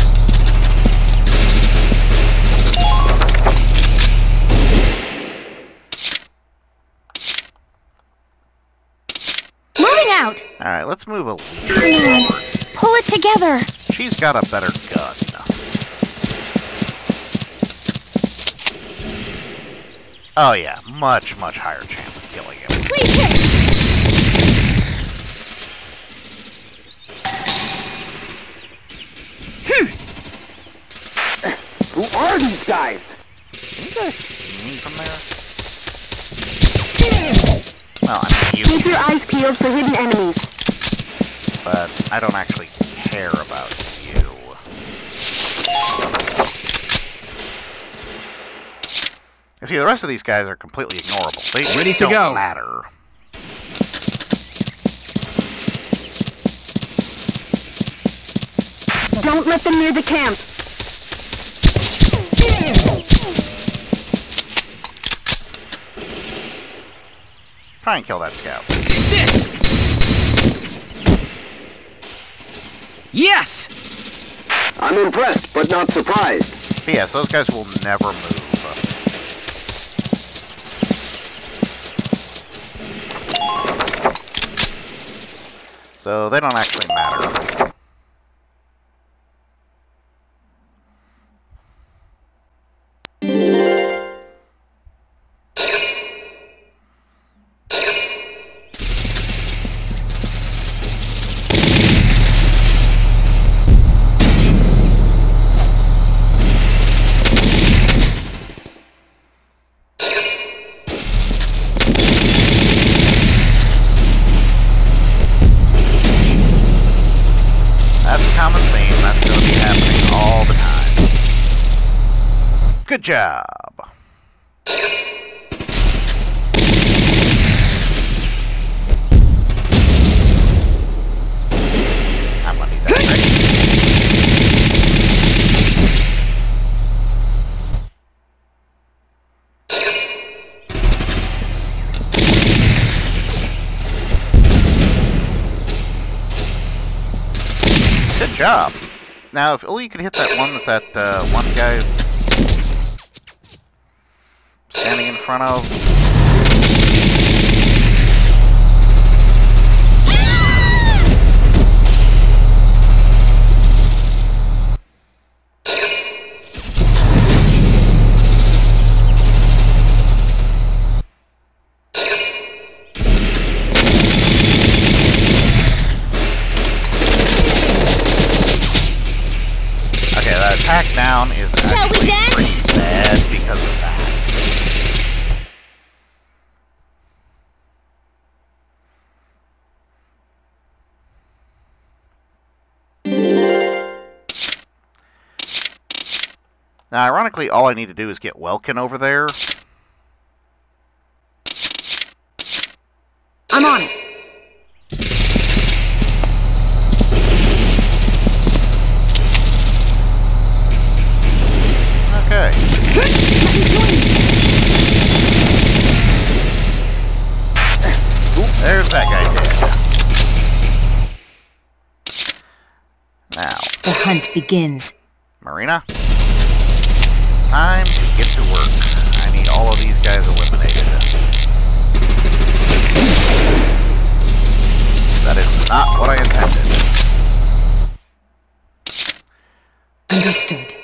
Moving out! Alright, let's move a Come little on. forward. Pull it together. She's got a better gun. Oh yeah, much higher chance of killing him. Please hit! Who are these guys? Can you guys see me from there? Well, I mean, you Keep your eyes peeled for hidden enemies. but I don't actually care about you. You see, the rest of these guys are completely ignorable. They Ready to don't go. matter. Don't let them near the camp. Try and kill that scout. Take this! Yes! I'm impressed, but not surprised. But yes, those guys will never move. So they don't actually matter. Good job. I'm gonna need that trick. Good job. Now, if only you could hit that one that one guy standing in front of. Okay, that attack down is actually pretty bad because of that. Now, ironically, all I need to do is get Welkin over there. I'm on it. Okay. Let me join you. There's that guy dead. Now. The hunt begins. Marina? Time to get to work. I need all of these guys eliminated. That is not what I intended. Understood.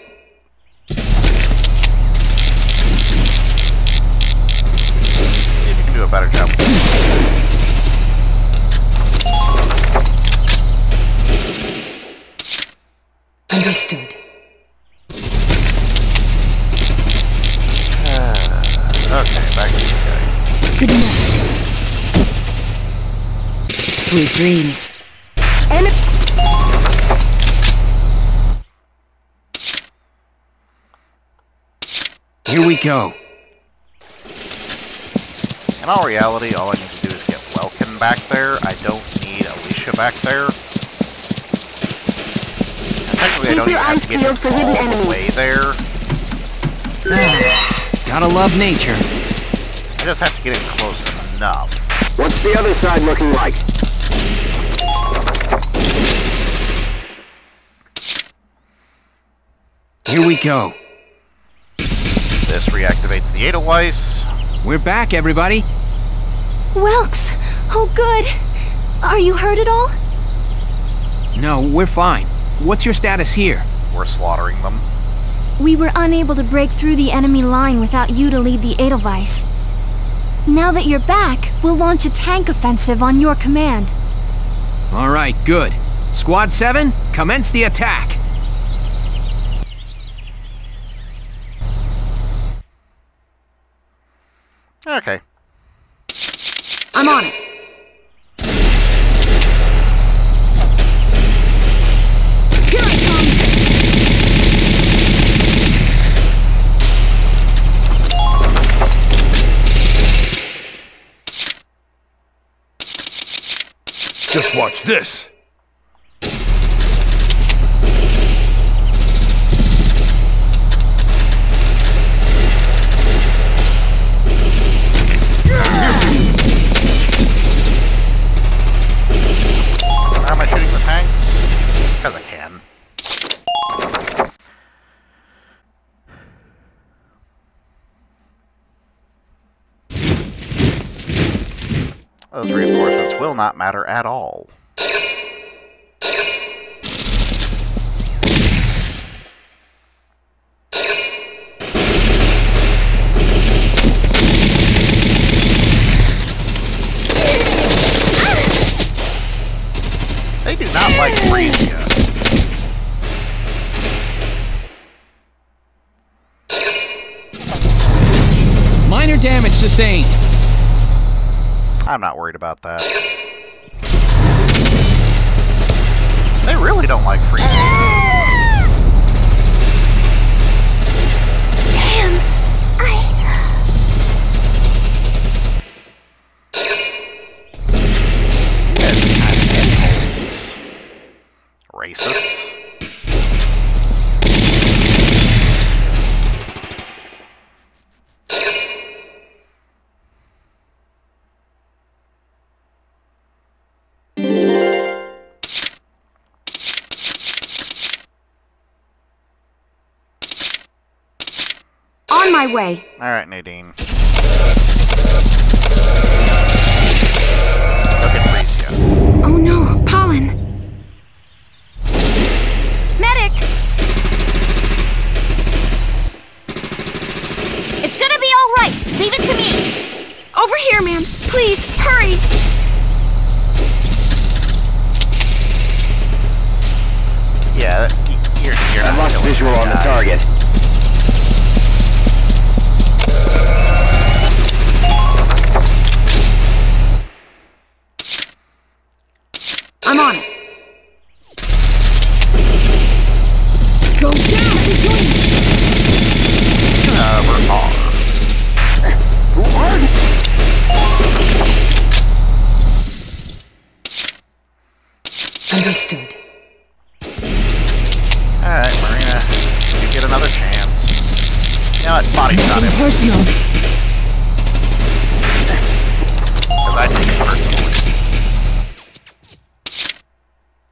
See if you can do a better job. Understood. Okay, back to this guy. Good night. Sweet dreams. Here we go. In all reality, all I need to do is get Welkin back there. I don't need Alicia back there. And technically, I don't even have to get all the way there. Gotta love nature. I just have to get in close enough. What's the other side looking like? Here we go. This reactivates the Edelweiss. We're back, everybody. Welks! Oh, good. Are you hurt at all? No, we're fine. What's your status here? We're slaughtering them. We were unable to break through the enemy line without you to lead the Edelweiss. Now that you're back, we'll launch a tank offensive on your command. All right, good. Squad 7, commence the attack. Okay. I'm on it. Here I come. Just watch this. How am I shooting the tanks? Because I can. Those reinforcements will not matter at all. damage sustained. I'm not worried about that. They really don't like free. Damn! Racists. On my way. Alright, Nadine. Look at Frisia. Oh no, pollen. Medic! It's gonna be all right. Leave it to me. Over here, ma'am. Please, hurry. Yeah, you're I lost visual on the target. I'm on it. Go down! Let me join you! We're off. Understood. Alright, Marina. You get another chance. You know what? Body shot him. Personal. Because I take it personally.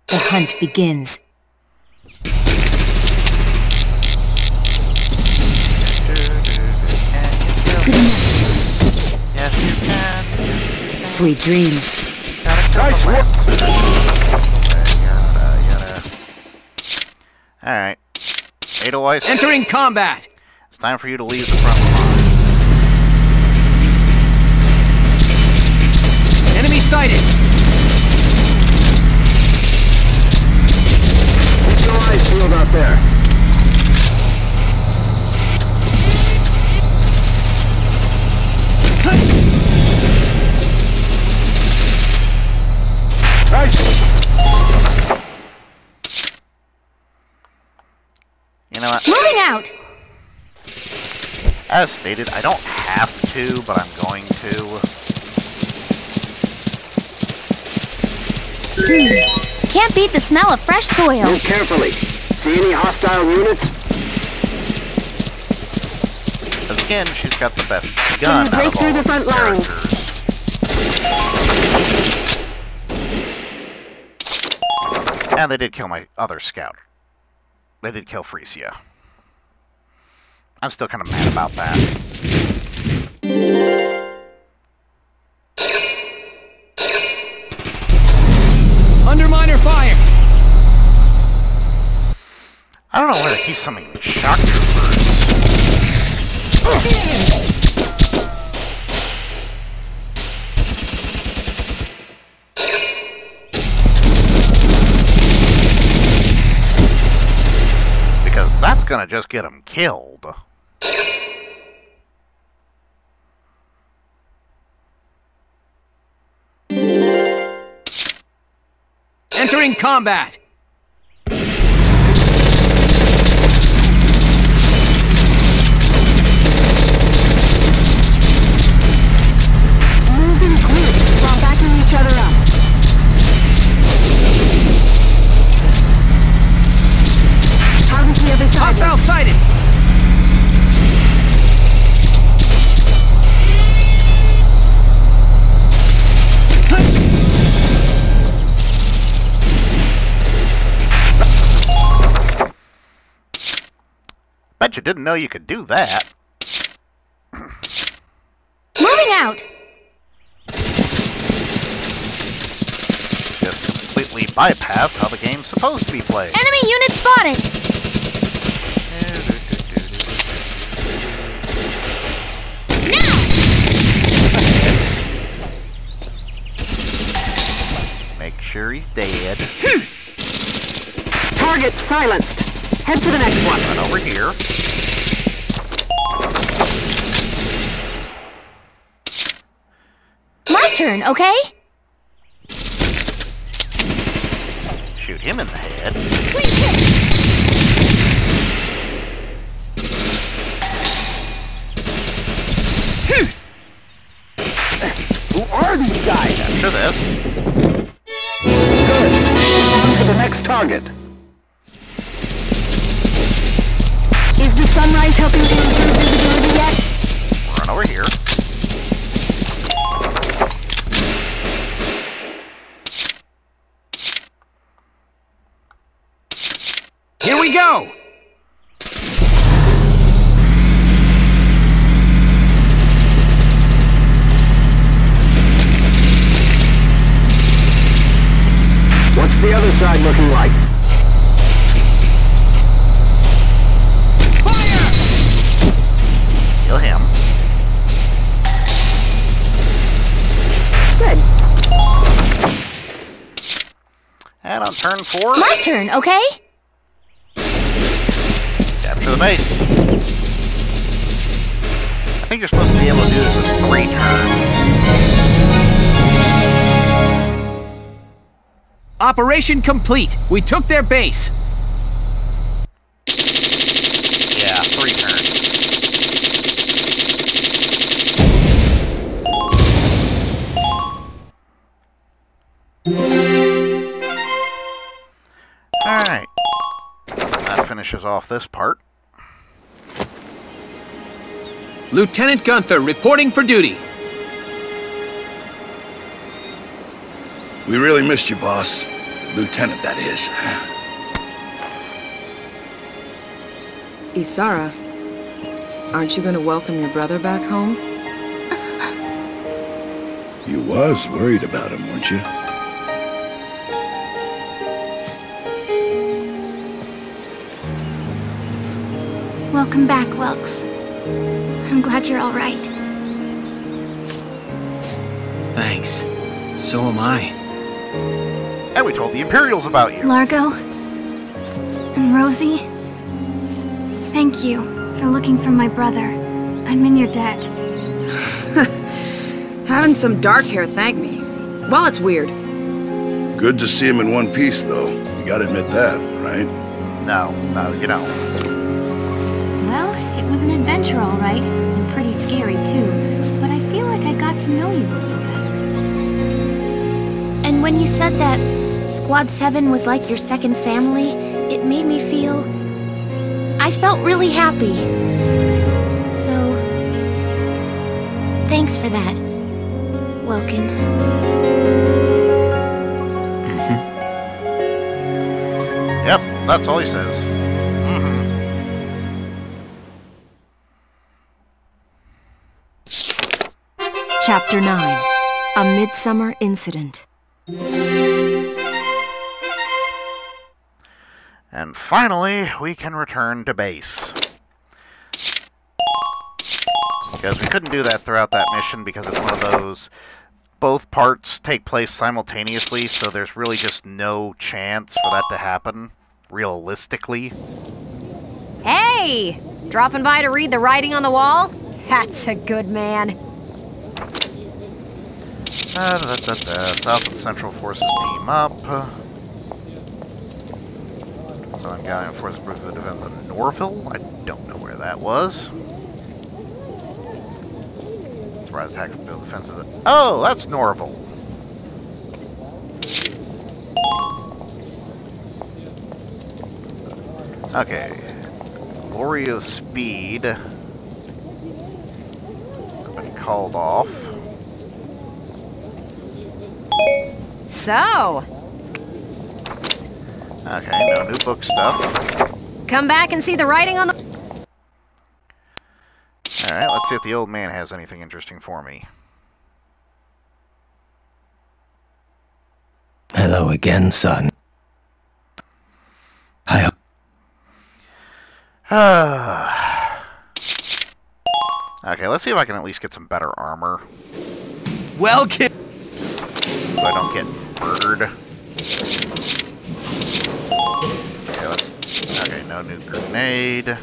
The hunt begins. Good night. Yes, you can. Sweet dreams. Nice work. Alright. Edelweiss. Entering combat. It's time for you to leave the front line. Enemy sighted. Keep your eyes peeled out there. Nice. You know what? Moving out! As stated, I don't have to, but I'm going to. Can't beat the smell of fresh soil. Move carefully. See any hostile units? Because again, she's got the best gun out break of all through the of front these lines. characters. And they did kill my other scout. They did kill Frisia. I'm still kind of mad about that. Underminer fire. I don't know where they keep summoning shock troopers. Because that's gonna just get them killed. Entering combat. Moving quick while backing each other up. Target the other side. Hostile sighted. Bet you didn't know you could do that. Moving out! Just completely bypass how the game's supposed to be played. Enemy unit spotted! Make sure he's dead. Target silenced. Head to the next one. Run over here. My turn, okay? Shoot him in the head. Please hit! Who are these guys? After this. Good. On to the next target. Is the sunrise helping to improve visibility yet? Run over here. Here we go! What's the other side looking like? Fire! Kill him. Good. And on turn 4. My turn, okay? Capture the base. I think you're supposed to be able to do this in 3 turns. Operation complete. We took their base. Yeah, 3 turns. Alright. That finishes off this part. Lieutenant Gunther reporting for duty. We really missed you, boss. Lieutenant, that is. Isara, aren't you gonna welcome your brother back home? You was worried about him, weren't you? Welcome back, Welks. I'm glad you're all right. Thanks. So am I. And we told the Imperials about you. Largo and Rosie, thank you for looking for my brother. I'm in your debt. Having some dark hair thank me. Well, it's weird. Good to see him in one piece, though. You gotta admit that, right? No, you don't. Well, it was an adventure, all right. And pretty scary, too. But I feel like I got to know you a little better. And when you said that Squad 7 was like your second family, it made me feel... I felt really happy. So... thanks for that, Welkin. Yep, that's all he says. Chapter 9. A Midsummer Incident. And finally, we can return to base. Because we couldn't do that throughout that mission because it's one of those... both parts take place simultaneously, so there's really just no chance for that to happen, realistically. Hey! Dropping by to read the writing on the wall? That's a good man. South and Central Forces team up. Southern Galleon Forces Bruce the defense of Norville. I don't know where that was. Surprise attack from build defenses. Oh, that's Norville. Okay. Glorio Speed. Been called off. So, okay, no new book stuff. come back and see the writing on the... Alright, let's see if the old man has anything interesting for me. Hello again, son. I Okay, let's see if I can at least get some better armor. Well, kid. So I don't get murdered. Okay, no new grenade.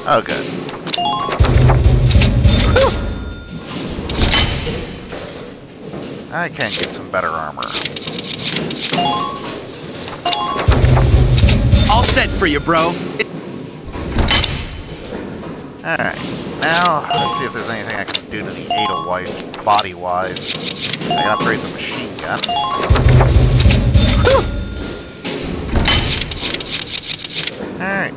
Oh, good. I can get some better armor. All set for you, bro. Alright, now let's see if there's anything I can do to the Edelweiss body-wise. I can upgrade the machine gun. Alright.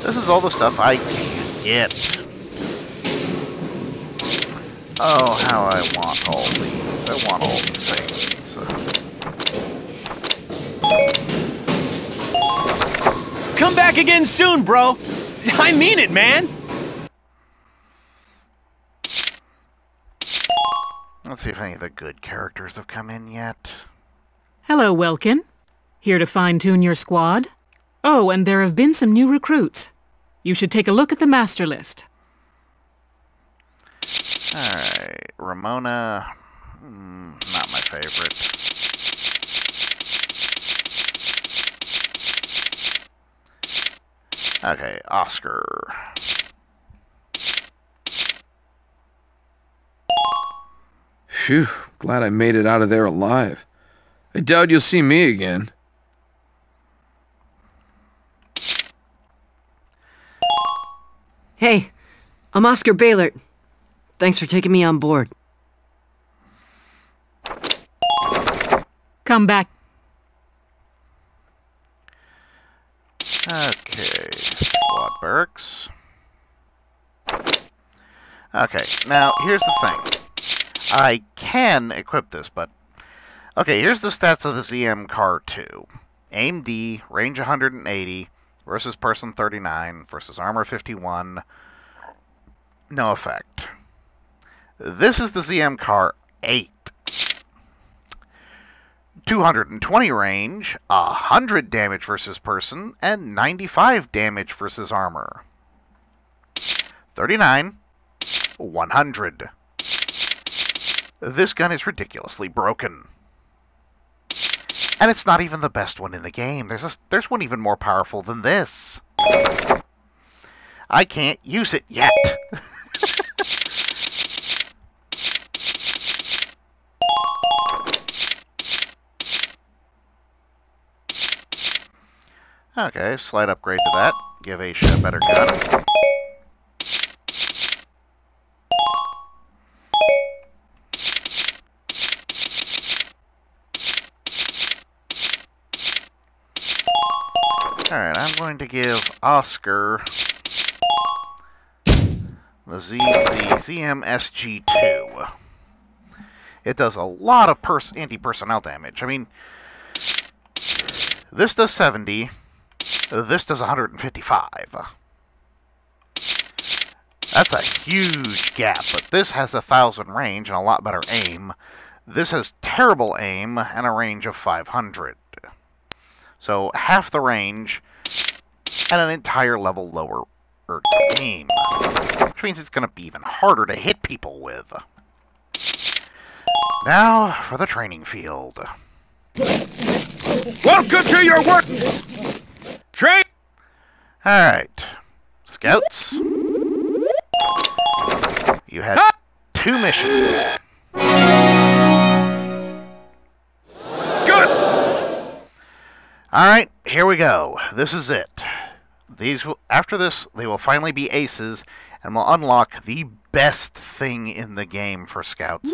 This is all the stuff I can get. Oh, how I want all these. I want all the things. Come back again soon, bro. I mean it, man. Let's see if any of the good characters have come in yet. Hello, Welkin. Here to fine-tune your squad? Oh, and there have been some new recruits. You should take a look at the master list. Alright, Ramona... not my favorite. Okay, Oscar. Phew, glad I made it out of there alive. I doubt you'll see me again. Hey, I'm Oscar Baylor. Thanks for taking me on board. Come back. Okay, squad barracks. Okay, now here's the thing. I can equip this, but... Okay, here's the stats of the ZM Car 2. Aim D, range 180, versus person 39, versus armor 51. No effect. This is the ZM Car 8. 220 range, 100 damage versus person, and 95 damage versus armor. 39, 100. This gun is ridiculously broken. And it's not even the best one in the game. There's one even more powerful than this. I can't use it yet. Okay, slight upgrade to that. Give Aisha a better gun. Alright, I'm going to give Oscar the ZM-SG2. It does a lot of anti-personnel damage. I mean, this does 70, this does 155. That's a huge gap, but this has 1,000 range and a lot better aim. This has terrible aim and a range of 500. So half the range and an entire level lower aim, which means it's going to be even harder to hit people with. Now for the training field. Welcome to your work! Train! Alright. Scouts. You had 2 missions. Good! Alright, here we go. This is it. After this, they will finally be aces, and will unlock the best thing in the game for scouts.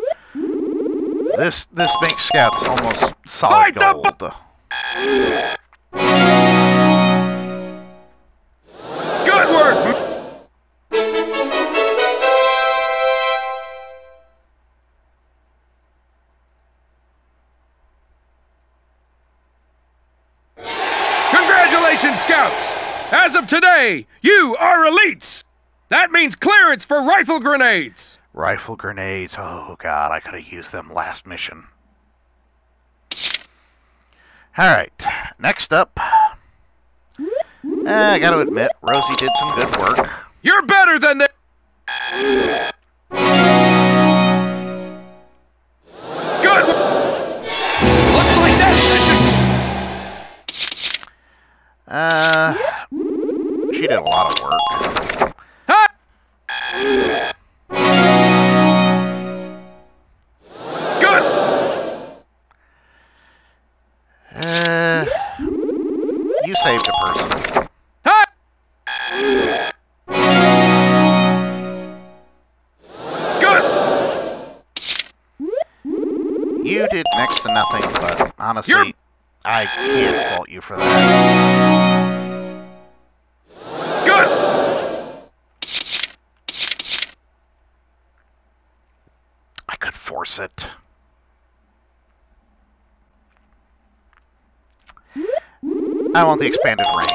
This makes scouts almost solid gold. Good work! Congratulations, Scouts! As of today, you are elites! That means clearance for rifle grenades! Rifle grenades, oh god, I could have used them last mission. Alright, next up. I gotta admit, Rosie did some good work. You're better than the... Good! Looks like that mission! She did a lot of work. Huh? You did next to nothing, but honestly, I can't fault you for that. Good! I could force it. I want the expanded range.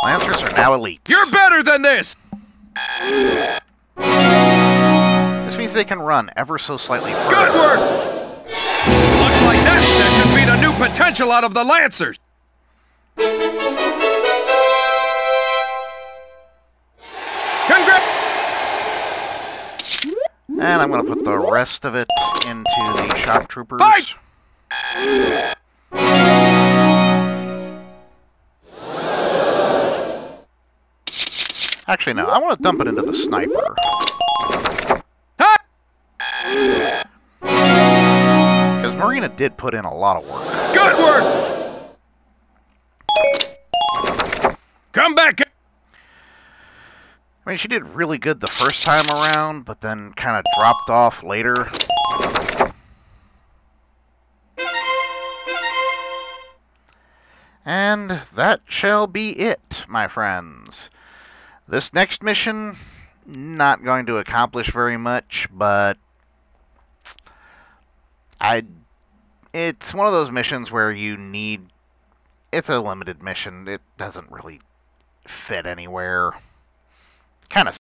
Lancers are now elite. You're better than this! This means they can run ever so slightly further. Good work! Looks like that should beat a new potential out of the Lancers! And I'm going to put the rest of it into the shock troopers. Fight! Actually, no. I want to dump it into the sniper. Because Marina did put in a lot of work. Good work! Come back! I mean, she did really good the first time around, but then kind of dropped off later. And that shall be it, my friends. This next mission, not going to accomplish very much, but it's one of those missions where it's a limited mission. It doesn't really fit anywhere. Kind of